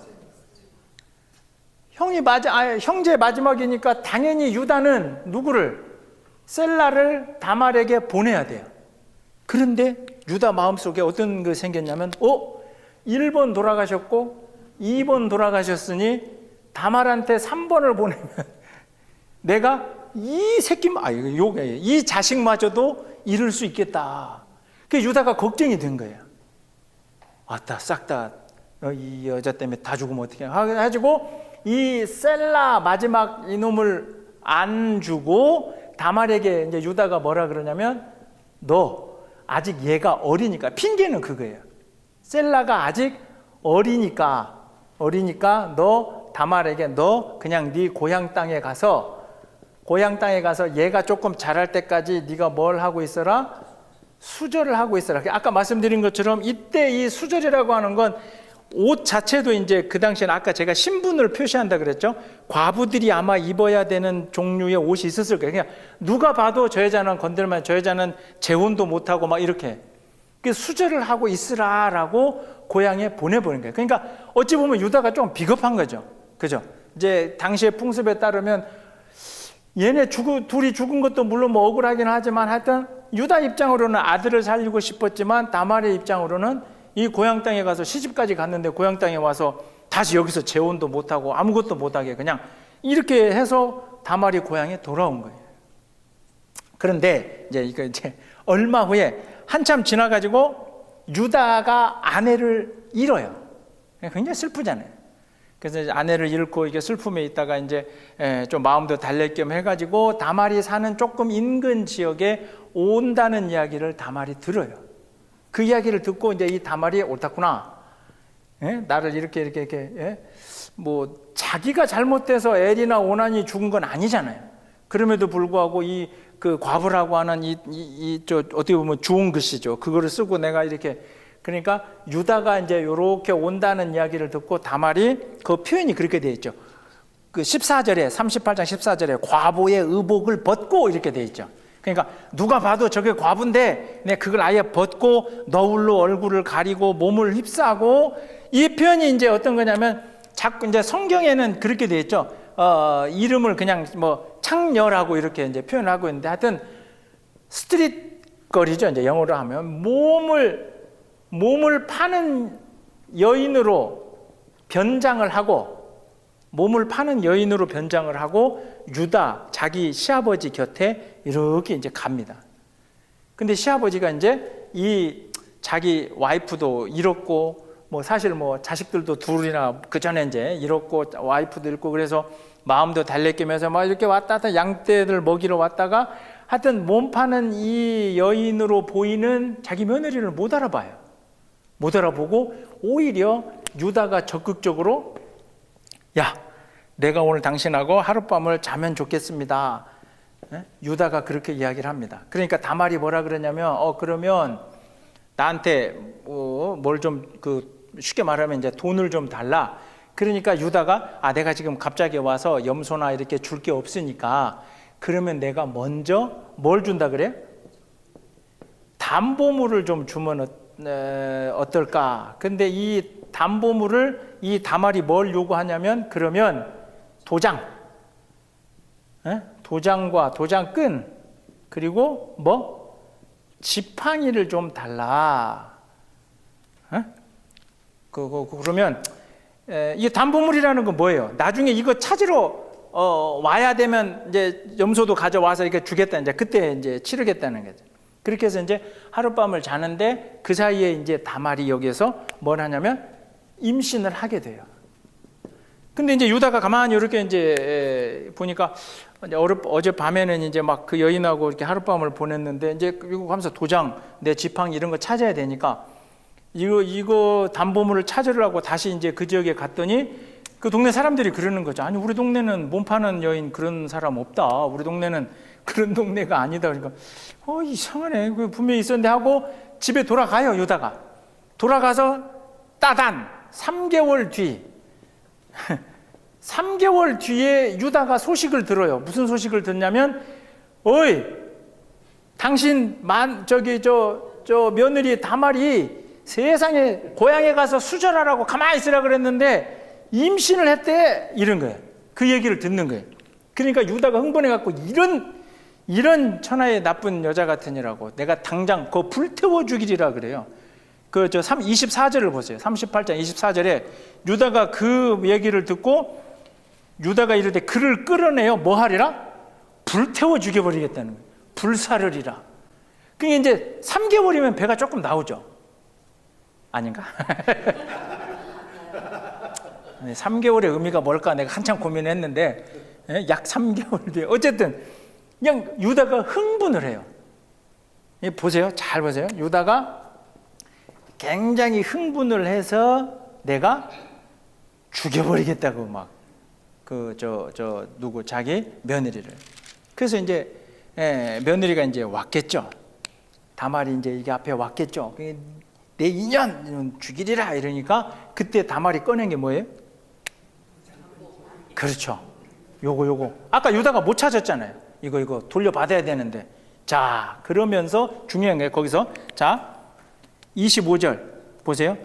Speaker 1: 형제 마지막이니까 당연히 유다는 누구를? 셀라를 다말에게 보내야 돼요. 그런데 유다 마음속에 어떤 게 생겼냐면 1번 돌아가셨고 2번 돌아가셨으니 다말한테 3번을 보내면 내가 이 자식마저도 잃을 수 있겠다. 그 유다가 걱정이 된 거예요. 왔다 싹 다 이 여자 때문에 다 죽으면 어떻게 해가지고 이 셀라 마지막 이놈을 안 주고 다말에게 이제 유다가 뭐라 그러냐면 너 아직 얘가 어리니까, 핑계는 그거예요. 셀라가 아직 어리니까 너 다말에게 너 그냥 네 고향 땅에 가서 얘가 조금 자랄 때까지 네가 뭘 하고 있어라? 수절을 하고 있어라. 아까 말씀드린 것처럼 이때 이 수절이라고 하는 건 옷 자체도 이제 그 당시에는 아까 제가 신분을 표시한다 그랬죠. 과부들이 아마 입어야 되는 종류의 옷이 있었을 거예요. 그냥 누가 봐도 저 여자는 건들면 저 여자는 재혼도 못하고 막 이렇게 수절을 하고 있으라라고 고향에 보내버린 거예요. 그러니까 어찌 보면 유다가 좀 비겁한 거죠. 그죠? 이제 당시의 풍습에 따르면 얘네 둘이 죽은 것도 물론 뭐 억울하긴 하지만 하여튼 유다 입장으로는 아들을 살리고 싶었지만 다말의 입장으로는 이 고향 땅에 가서 시집까지 갔는데 고향 땅에 와서 다시 여기서 재혼도 못하고 아무것도 못하게 그냥 이렇게 해서 다말이 고향에 돌아온 거예요. 그런데 이제 얼마 후에 한참 지나가지고 유다가 아내를 잃어요. 굉장히 슬프잖아요. 그래서 이제 아내를 잃고 이게 슬픔에 있다가 이제 좀 마음도 달랠 겸 해가지고 다말이 사는 조금 인근 지역에 온다는 이야기를 다말이 들어요. 그 이야기를 듣고 이제 이 다말이 옳다구나. 나를 이렇게 뭐 자기가 잘못돼서 엘이나 오난이 죽은 건 아니잖아요. 그럼에도 불구하고 그 과부라고 하는 어떻게 보면 주운 글씨죠. 그거를 쓰고 내가 이렇게 그러니까 유다가 이제 이렇게 온다는 이야기를 듣고 다말이 그 표현이 그렇게 되어 있죠. 그 14절에 38장 14절에 과부의 의복을 벗고 이렇게 되어 있죠. 그러니까 누가 봐도 저게 과부인데 내 그걸 아예 벗고 너울로 얼굴을 가리고 몸을 휩싸고 이 표현이 이제 어떤 거냐면 자꾸 이제 성경에는 그렇게 되어 있죠. 이름을 그냥 뭐 창녀라고 이렇게 이제 표현하고 있는데 하여튼 스트릿 거리죠. 이제 영어로 하면 몸을 파는 여인으로 변장을 하고 유다 자기 시아버지 곁에 이렇게 이제 갑니다. 근데 시아버지가 이제 이 자기 와이프도 잃었고 뭐 사실 뭐 자식들도 둘이나 그 전에 이제 잃었고 와이프도 잃고 그래서 마음도 달래끼면서 막 이렇게 왔다 갔다 양떼들 먹이러 왔다가 하여튼 몸 파는 이 여인으로 보이는 자기 며느리를 못 알아봐요. 못 알아보고 오히려 유다가 적극적으로 야, 내가 오늘 당신하고 하룻밤을 자면 좋겠습니다. 유다가 그렇게 이야기를 합니다. 그러니까 다말이 뭐라 그러냐면 그러면 나한테 뭘 좀 쉽게 말하면 이제 돈을 좀 달라. 그러니까 유다가 내가 지금 갑자기 와서 염소나 이렇게 줄 게 없으니까 그러면 내가 먼저 뭘 준다 그래? 담보물을 좀 주면 어떨까? 근데 이 담보물을 이 다말이 뭘 요구하냐면 그러면 도장과 도장끈 그리고 뭐 지팡이를 좀 달라. 그러면 이 담보물이라는 건 뭐예요? 나중에 이거 찾으러 와야 되면 이제 염소도 가져와서 이렇게 주겠다. 이제 그때 이제 치르겠다는 거죠. 그렇게 해서 이제 하룻밤을 자는데 그 사이에 이제 다말이 여기에서 뭘 하냐면 임신을 하게 돼요. 근데 이제 유다가 가만히 이렇게 이제 보니까 어제 밤에는 이제 막 그 여인하고 이렇게 하룻밤을 보냈는데 이제 이거 하면서 도장, 내 지팡이 이런 거 찾아야 되니까 이거 담보물을 찾으려고 다시 이제 그 지역에 갔더니 그 동네 사람들이 그러는 거죠. 아니 우리 동네는 몸 파는 여인 그런 사람 없다. 우리 동네는 그런 동네가 아니다. 그러니까 이상하네. 분명히 있었는데 하고 집에 돌아가요. 유다가 돌아가서 따단 3개월 뒤 3개월 뒤에 유다가 소식을 들어요. 무슨 소식을 듣냐면, 어이, 당신 저 며느리 다말이 세상에 고향에 가서 수절하라고 가만히 있으라 그랬는데 임신을 했대, 이런 거예요. 그 얘기를 듣는 거예요. 그러니까 유다가 흥분해갖고 이런 천하의 나쁜 여자 같으니라고 내가 당장 그거 불태워 죽이리라 그래요. 24절을 보세요. 38장 24절에 유다가 그 얘기를 듣고 유다가 이르되 그를 끌어내요. 뭐 하리라? 불태워 죽여버리겠다는 거예요. 불사르리라. 그게 이제 3개월이면 배가 조금 나오죠. 아닌가? 3개월의 의미가 뭘까 내가 한참 고민했는데 약 3개월 뒤에 어쨌든 그냥 유다가 흥분을 해요. 보세요. 잘 보세요. 유다가 굉장히 흥분을 해서 내가 죽여버리겠다고 막 자기 며느리를. 그래서 이제 며느리가 이제 왔겠죠. 다말이 이제 이게 앞에 왔겠죠. 내 인연 죽이리라 이러니까 그때 다말이 꺼낸 게 뭐예요? 그렇죠. 요거. 아까 유다가 못 찾았잖아요. 이거 돌려받아야 되는데. 자, 그러면서 중요한 게 거기서 자 25절 보세요.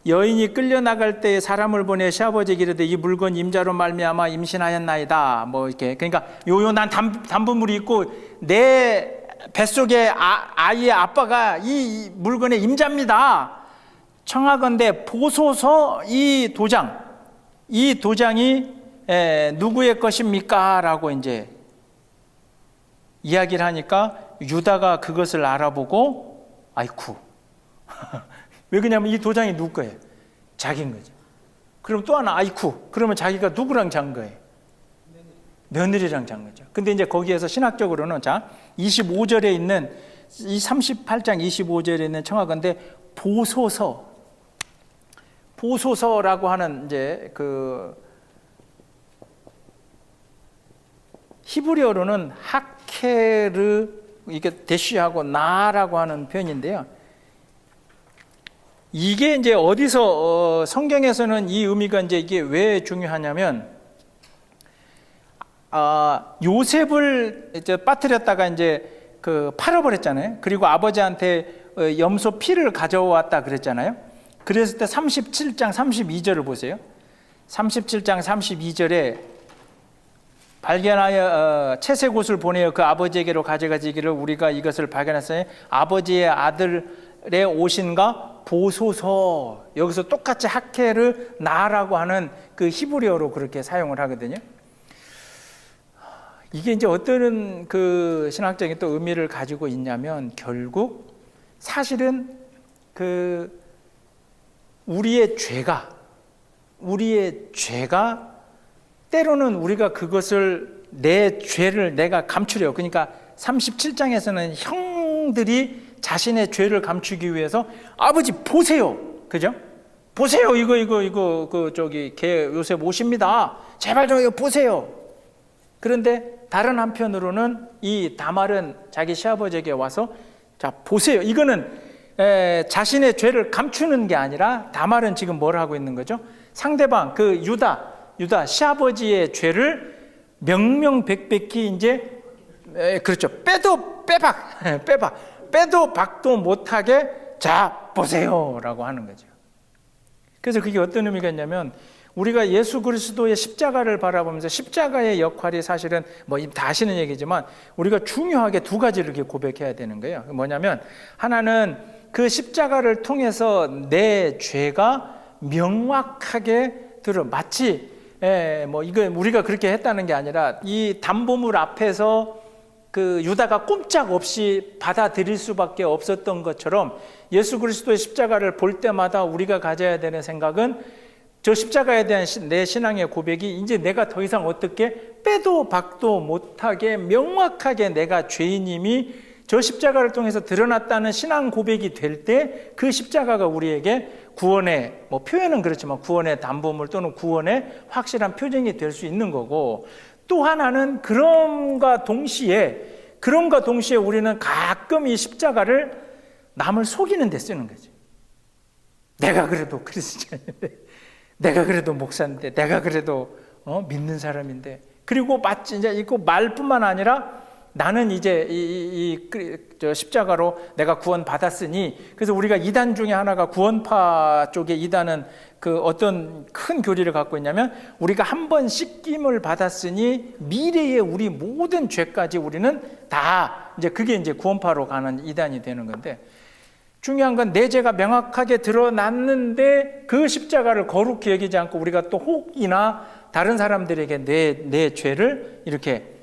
Speaker 1: 여인이 끌려나갈 때에 사람을 보내 시아버지에게 이르되 이 물건 임자로 말미암아 임신하였나이다. 뭐 이렇게. 그러니까 난 담부물이 있고 내 뱃속에 아이의 아빠가 이 물건의 임자입니다. 청하건대 보소서 이 도장이 누구의 것입니까? 라고 이제 이야기를 하니까 유다가 그것을 알아보고 아이쿠 왜 그러냐면 이 도장이 누구 거예요? 자기인 거죠. 그럼 또 하나 아이쿠 그러면 자기가 누구랑 잔 거예요? 며느리랑 잔 거죠. 근데 이제 거기에서 신학적으로는 자 25절에 있는 이 38장 25절에 있는 청하건대 보소서라고 하는 이제 그 히브리어로는 하케르 이게 대쉬하고 나라고 하는 표현인데요. 이게 이제 어디서 성경에서는 이 의미가 이제 이게 왜 중요하냐면 요셉을 이제 빠뜨렸다가 이제 그 팔아버렸잖아요. 그리고 아버지한테 염소 피를 가져왔다 그랬잖아요. 그랬을 때 37장 32절을 보세요. 37장 32절에 발견하여 채색 옷을 보내어 그 아버지에게로 가져가지기를 우리가 이것을 발견했으니 아버지의 아들의 옷인가 보소서. 여기서 똑같이 하케르 나라고 하는 그 히브리어로 그렇게 사용을 하거든요. 이게 이제 어떤 그 신학적인 또 의미를 가지고 있냐면 결국 사실은 그 우리의 죄가 때로는 우리가 그것을 내 죄를 내가 감추려. 그러니까 37장에서는 형들이 자신의 죄를 감추기 위해서 아버지 보세요. 그죠? 보세요. 이거 걔 요셉 옷입니다. 제발 좀 이거 보세요. 그런데 다른 한편으로는 이 다말은 자기 시아버지에게 와서 자 보세요. 이거는 자신의 죄를 감추는 게 아니라 다말은 지금 뭘 하고 있는 거죠? 상대방 그 유다 시아버지의 죄를 명명백백히 이제 그렇죠. 빼도 박도 못하게 자 보세요라고 하는 거죠. 그래서 그게 어떤 의미가 있냐면 우리가 예수 그리스도의 십자가를 바라보면서 십자가의 역할이 사실은 뭐 다 아시는 얘기지만 우리가 중요하게 두 가지를 이렇게 고백해야 되는 거예요. 뭐냐면 하나는 그 십자가를 통해서 내 죄가 명확하게 마치 이거 우리가 그렇게 했다는 게 아니라 이 담보물 앞에서 그 유다가 꼼짝없이 받아들일 수밖에 없었던 것처럼 예수 그리스도의 십자가를 볼 때마다 우리가 가져야 되는 생각은 저 십자가에 대한 내 신앙의 고백이 이제 내가 더 이상 어떻게 빼도 박도 못하게 명확하게 내가 죄인임이 저 십자가를 통해서 드러났다는 신앙 고백이 될 때 그 십자가가 우리에게 구원의 표현은 그렇지만 구원의 담보물 또는 구원의 확실한 표징이 될 수 있는 거고, 또 하나는 그럼과 동시에 우리는 가끔 이 십자가를 남을 속이는 데 쓰는 거죠. 내가 그래도 크리스찬인데, 내가 그래도 목사인데, 내가 그래도 믿는 사람인데. 그리고 마치 이제 이거 말뿐만 아니라 나는 이제 저 십자가로 내가 구원 받았으니. 그래서 우리가 이단 중에 하나가 구원파 쪽에 이단은 그 어떤 큰 교리를 갖고 있냐면, 우리가 한 번 씻김을 받았으니 미래의 우리 모든 죄까지 우리는 다, 이제 그게 이제 구원파로 가는 이단이 되는 건데, 중요한 건 내 죄가 명확하게 드러났는데 그 십자가를 거룩히 여기지 않고 우리가 또 혹이나 다른 사람들에게 내 죄를 이렇게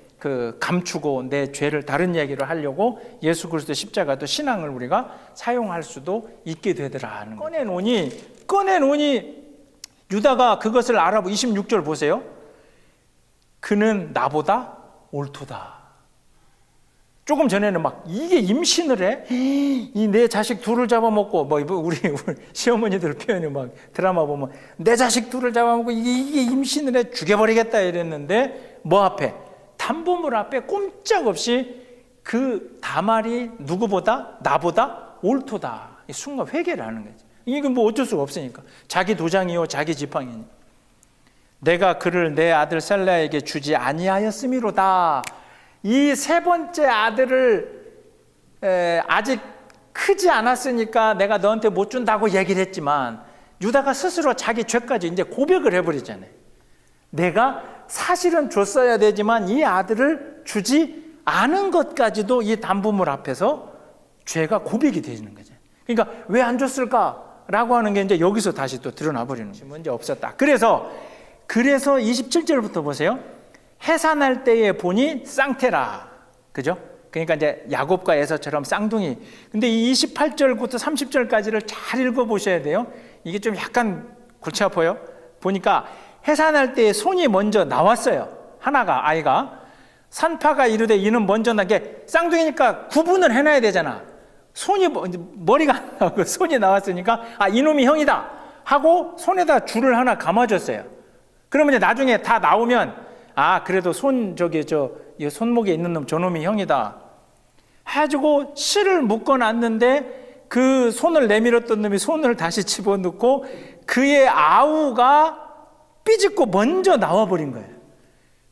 Speaker 1: 감추고 내 죄를 다른 이야기를 하려고 예수 그리스도 십자가도 신앙을 우리가 사용할 수도 있게 되더라 하는 거예요. 꺼내놓으니 유다가 그것을 알아보고 26절 보세요. 그는 나보다 옳도다. 조금 전에는 막 이게 임신을 해? 이 내 자식 둘을 잡아먹고, 뭐 우리 시어머니들 표현이 막 드라마 보면 내 자식 둘을 잡아먹고 이게 임신을 해, 죽여버리겠다 이랬는데, 뭐 앞에? 담보물 앞에 꼼짝없이 그 다말이 누구보다? 나보다 옳도다. 이 순간 회개를 하는 거지. 이건 뭐 어쩔 수가 없으니까. 자기 도장이요 자기 지팡이니. 내가 그를 내 아들 셀라에게 주지 아니하였음이로다. 이 세 번째 아들을 아직 크지 않았으니까 내가 너한테 못 준다고 얘기를 했지만, 유다가 스스로 자기 죄까지 이제 고백을 해버리잖아요. 내가 사실은 줬어야 되지만 이 아들을 주지 않은 것까지도 이 담보물 앞에서 죄가 고백이 되는 거죠. 그러니까 왜 안 줬을까라고 하는 게 이제 여기서 다시 또 드러나 버리는 거죠. 문제 없었다. 그래서 27절부터 보세요. 해산할 때에 보니 쌍태라. 그죠? 그러니까 이제 야곱과 에서처럼 쌍둥이. 근데 이 28절부터 30절까지를 잘 읽어보셔야 돼요. 이게 좀 약간 골치 아파요. 보니까 해산할 때에 손이 먼저 나왔어요. 하나가, 아이가. 산파가 이르되 이는 먼저 나게, 쌍둥이니까 구분을 해놔야 되잖아. 머리가 안 나오고 손이 나왔으니까, 이놈이 형이다 하고 손에다 줄을 하나 감아줬어요. 그러면 이제 나중에 다 나오면, 그래도 손목에 있는 놈, 저놈이 형이다 해가지고 실을 묶어놨는데, 그 손을 내밀었던 놈이 손을 다시 집어넣고 그의 아우가 삐집고 먼저 나와버린 거예요.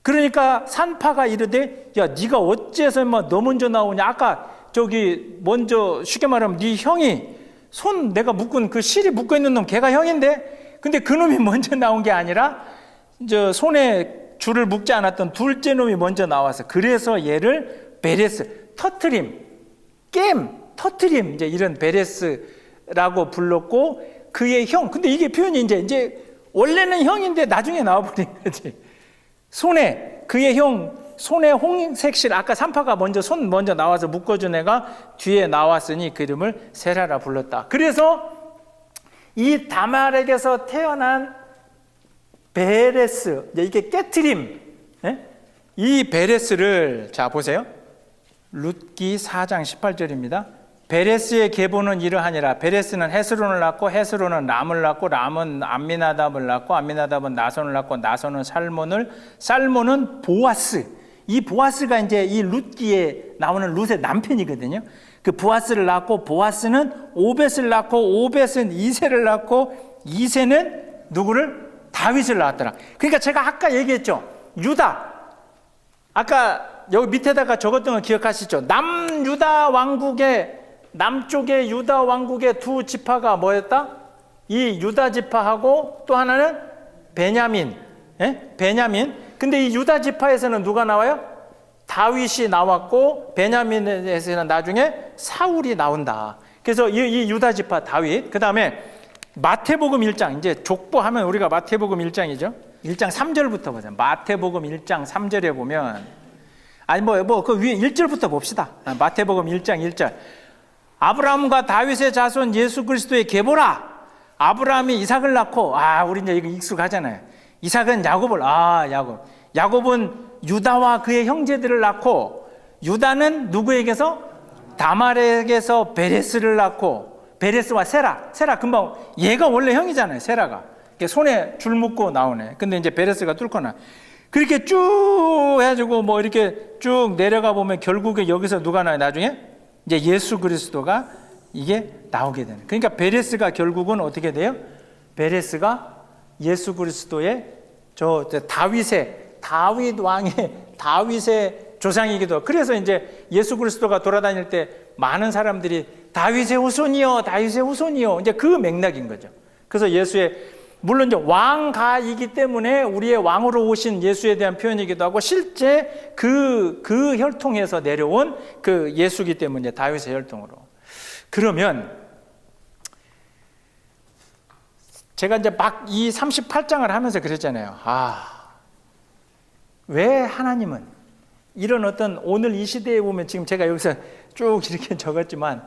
Speaker 1: 그러니까 산파가 이르되, 야, 네가 어째서 너 먼저 나오냐? 아까 먼저 쉽게 말하면 네 형이 내가 묶은 그 실이 묶어 있는 놈, 걔가 형인데, 근데 그 놈이 먼저 나온 게 아니라 손에 줄을 묶지 않았던 둘째 놈이 먼저 나와서, 그래서 얘를 베레스, 터트림, 터트림, 이제 이런 베레스라고 불렀고, 그의 형. 근데 이게 표현이 이제 원래는 형인데 나중에 나와버린 거지. 그의 형, 손에 홍색 실, 아까 산파가 손 먼저 나와서 묶어준 애가 뒤에 나왔으니 그 이름을 세라라 불렀다. 그래서 이 다말에게서 태어난 베레스, 이게 깨트림, 이 베레스를, 자 보세요. 룻기 4장 18절입니다. 베레스의 계보는 이러하니라. 베레스는 헤스론을 낳고, 헤스론은 람을 낳고, 람은 암미나답을 낳고, 암미나답은 나손을 낳고, 나손은 살몬은 보아스. 이 보아스가 이제 이 룻기에 나오는 룻의 남편이거든요. 그 보아스를 낳고, 보아스는 오벳을 낳고, 오벳은 이새를 낳고, 이새는 누구를? 다윗을 낳았더라. 그러니까 제가 아까 얘기했죠. 유다. 아까 여기 밑에다가 적었던 거 기억하시죠? 남쪽의 유다 왕국의 두 지파가 뭐였다? 이 유다 지파하고 또 하나는 베냐민. 베냐민. 근데 이 유다 지파에서는 누가 나와요? 다윗이 나왔고, 베냐민에서는 나중에 사울이 나온다. 그래서 이 유다 지파 다윗. 그 다음에 마태복음 1장, 이제 족보하면 우리가 마태복음 1장이죠. 1장 3절부터 보자. 마태복음 1장 3절에 보면, 그 위에 1절부터 봅시다. 마태복음 1장 1절. 아브라함과 다윗의 자손 예수 그리스도의 계보라. 아브라함이 이삭을 낳고, 우리 이제 이거 익숙하잖아요. 이삭은 야곱. 야곱은 유다와 그의 형제들을 낳고, 유다는 누구에게서? 다말에게서 베레스를 낳고, 베레스와 세라 금방, 얘가 원래 형이잖아요. 세라가 손에 줄 묶고 나오네. 근데 이제 베레스가 뚫거나 그렇게 쭉 해가지고 이렇게 쭉 내려가 보면 결국에 여기서 누가 나와요? 나중에 이제 예수 그리스도가 이게 나오게 되는. 그러니까 베레스가 결국은 어떻게 돼요? 베레스가 예수 그리스도의 다윗 왕의 다윗의 조상이기도 하고, 그래서 이제 예수 그리스도가 돌아다닐 때 많은 사람들이 다윗의 후손이요, 다윗의 후손이요, 이제 그 맥락인 거죠. 그래서 예수의, 물론 이제 왕가이기 때문에 우리의 왕으로 오신 예수에 대한 표현이기도 하고, 실제 그 혈통에서 내려온 그 예수기 때문에 다윗의 혈통으로. 그러면 제가 이제 막 이 38장을 하면서 그랬잖아요. 왜 하나님은 이런 어떤, 오늘 이 시대에 보면 지금 제가 여기서 쭉 이렇게 적었지만,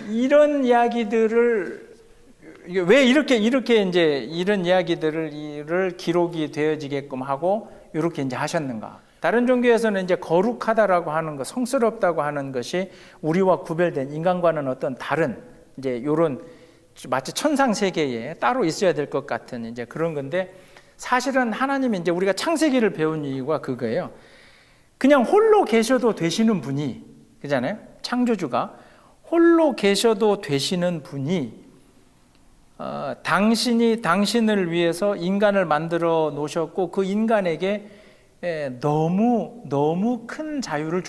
Speaker 1: 이런 이야기들을 왜 이렇게 이제 이런 이야기들을 기록이 되어지게끔 하고 이렇게 이제 하셨는가? 다른 종교에서는 이제 거룩하다라고 하는 것, 성스럽다고 하는 것이 우리와 구별된, 인간과는 어떤 다른 이제 이런 마치 천상 세계에 따로 있어야 될 것 같은 이제 그런 건데, 사실은 하나님이 이제 우리가 창세기를 배운 이유가 그거예요. 그냥 홀로 계셔도 되시는 분이, 그잖아요. 창조주가 홀로 계셔도 되시는 분이 당신이 당신을 위해서 인간을 만들어 놓으셨고, 그 인간에게 너무 큰 자유를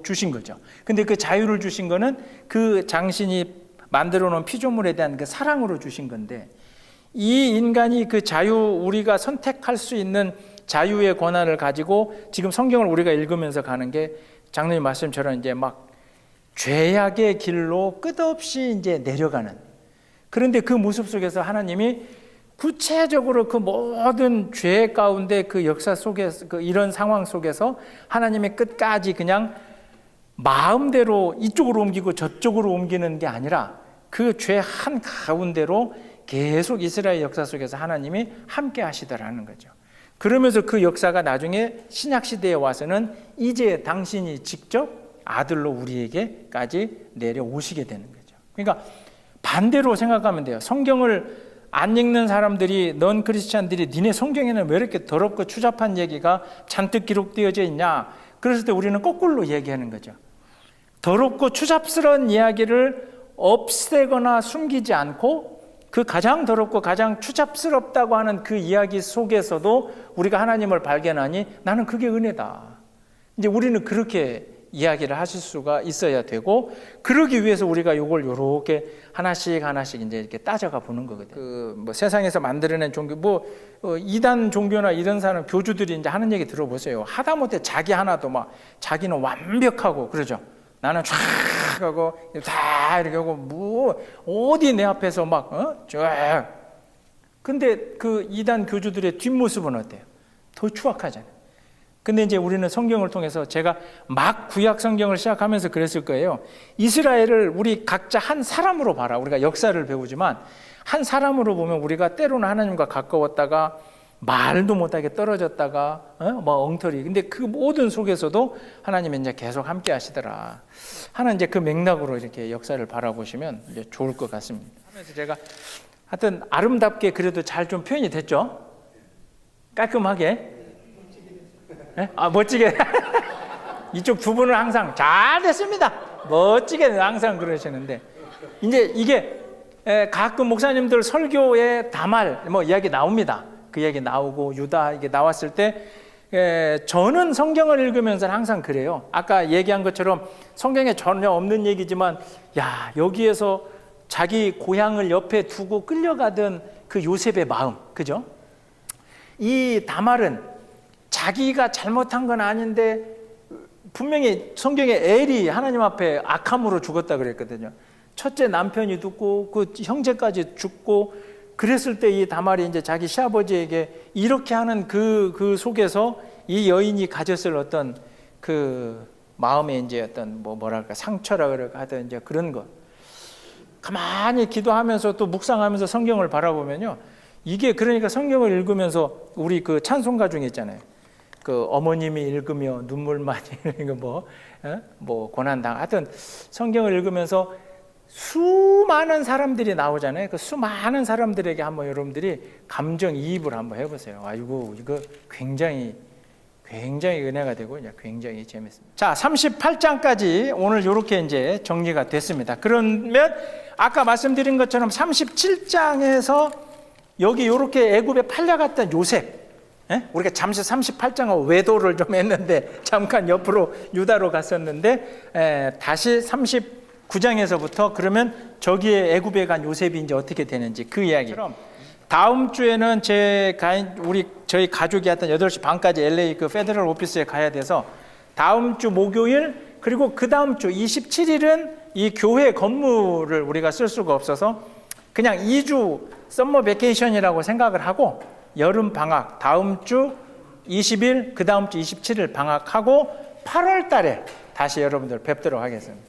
Speaker 1: 주신 거죠. 근데 그 자유를 주신 거는 그 당신이 만들어 놓은 피조물에 대한 그 사랑으로 주신 건데, 이 인간이 그 자유, 우리가 선택할 수 있는 자유의 권한을 가지고 지금 성경을 우리가 읽으면서 가는 게 장로님 말씀처럼 이제 막 죄악의 길로 끝없이 이제 내려가는, 그런데 그 모습 속에서 하나님이 구체적으로 그 모든 죄 가운데 그 역사 속에서, 그 이런 상황 속에서 하나님의 끝까지 그냥 마음대로 이쪽으로 옮기고 저쪽으로 옮기는 게 아니라 그 죄 한 가운데로 계속 이스라엘 역사 속에서 하나님이 함께 하시더라는 거죠. 그러면서 그 역사가 나중에 신약 시대에 와서는 이제 당신이 직접 아들로 우리에게까지 내려오시게 되는 거죠. 그러니까 반대로 생각하면 돼요. 성경을 안 읽는 사람들이, 넌 크리스찬들이 니네 성경에는 왜 이렇게 더럽고 추잡한 얘기가 잔뜩 기록되어져 있냐, 그랬을 때 우리는 거꾸로 얘기하는 거죠. 더럽고 추잡스러운 이야기를 없애거나 숨기지 않고, 그 가장 더럽고 가장 추잡스럽다고 하는 그 이야기 속에서도 우리가 하나님을 발견하니 나는 그게 은혜다. 이제 우리는 그렇게 이야기를 하실 수가 있어야 되고, 그러기 위해서 우리가 이걸 이렇게 하나씩 이제 이렇게 따져가 보는 거거든요. 그 뭐 세상에서 만들어낸 종교, 이단 종교나 이런 사람 교주들이 이제 하는 얘기 들어보세요. 하다못해 자기 하나도 막 자기는 완벽하고 그러죠. 나는 쫙 하고 다 이렇게 하고 뭐 어디 내 앞에서 막 쫙. 근데 그 이단 교주들의 뒷모습은 어때요? 더 추악하잖아요. 근데 이제 우리는 성경을 통해서, 제가 막 구약 성경을 시작하면서 그랬을 거예요. 이스라엘을 우리 각자 한 사람으로 봐라. 우리가 역사를 배우지만 한 사람으로 보면 우리가 때로는 하나님과 가까웠다가 말도 못하게 떨어졌다가 뭐 엉터리. 근데 그 모든 속에서도 하나님이 이제 계속 함께 하시더라 하는 이제 그 맥락으로 이렇게 역사를 바라보시면 이제 좋을 것 같습니다. 하면서 제가 하여튼 아름답게 그래도 잘 좀 표현이 됐죠? 깔끔하게. 멋지게. 이쪽 두 분은 항상 잘 됐습니다. 멋지게 항상 그러시는데, 이제 이게 가끔 목사님들 설교에 다말 뭐 이야기 나옵니다. 그 얘기 나오고 유다 이게 나왔을 때 저는 성경을 읽으면서 항상 그래요. 아까 얘기한 것처럼 성경에 전혀 없는 얘기지만, 야, 여기에서 자기 고향을 옆에 두고 끌려가던 그 요셉의 마음, 그죠? 이 다말은 자기가 잘못한 건 아닌데 분명히 성경에 엘이 하나님 앞에 악함으로 죽었다 그랬거든요. 첫째 남편이 죽고 그 형제까지 죽고, 그랬을 때 이 다말이 이제 자기 시아버지에게 이렇게 하는 그 속에서 이 여인이 가졌을 어떤 그 마음의 이제 어떤 뭐랄까 상처라 그럴까 하여튼 이제 그런 것, 가만히 기도하면서 또 묵상하면서 성경을 바라보면요, 이게 그러니까 성경을 읽으면서 우리 그 찬송가 중에 있잖아요. 그 어머님이 읽으며 눈물 많이 흘리고 뭐 고난당, 하여튼 성경을 읽으면서 수많은 사람들이 나오잖아요. 그 수많은 사람들에게 한번 여러분들이 감정이입을 한번 해보세요. 아이고, 이거 굉장히 은혜가 되고 굉장히 재밌습니다. 자, 38장까지 오늘 이렇게 이제 정리가 됐습니다. 그러면 아까 말씀드린 것처럼 37장에서 여기 이렇게 애굽에 팔려갔던 요셉, 우리가 잠시 38장하고 외도를 좀 했는데 잠깐 옆으로 유다로 갔었는데 다시 39장에서부터 그러면 저기에 애굽에 간 요셉이 이제 어떻게 되는지 그 이야기. 다음 주에는 저희 가족이 하여튼 8시 반까지 LA 그 페더럴 오피스에 가야 돼서 다음 주 목요일 그리고 그 다음 주 27일은 이 교회 건물을 우리가 쓸 수가 없어서 그냥 2주 썸머 베케이션이라고 생각을 하고 여름 방학 다음 주 20일 그 다음 주 27일 방학하고 8월 달에 다시 여러분들 뵙도록 하겠습니다.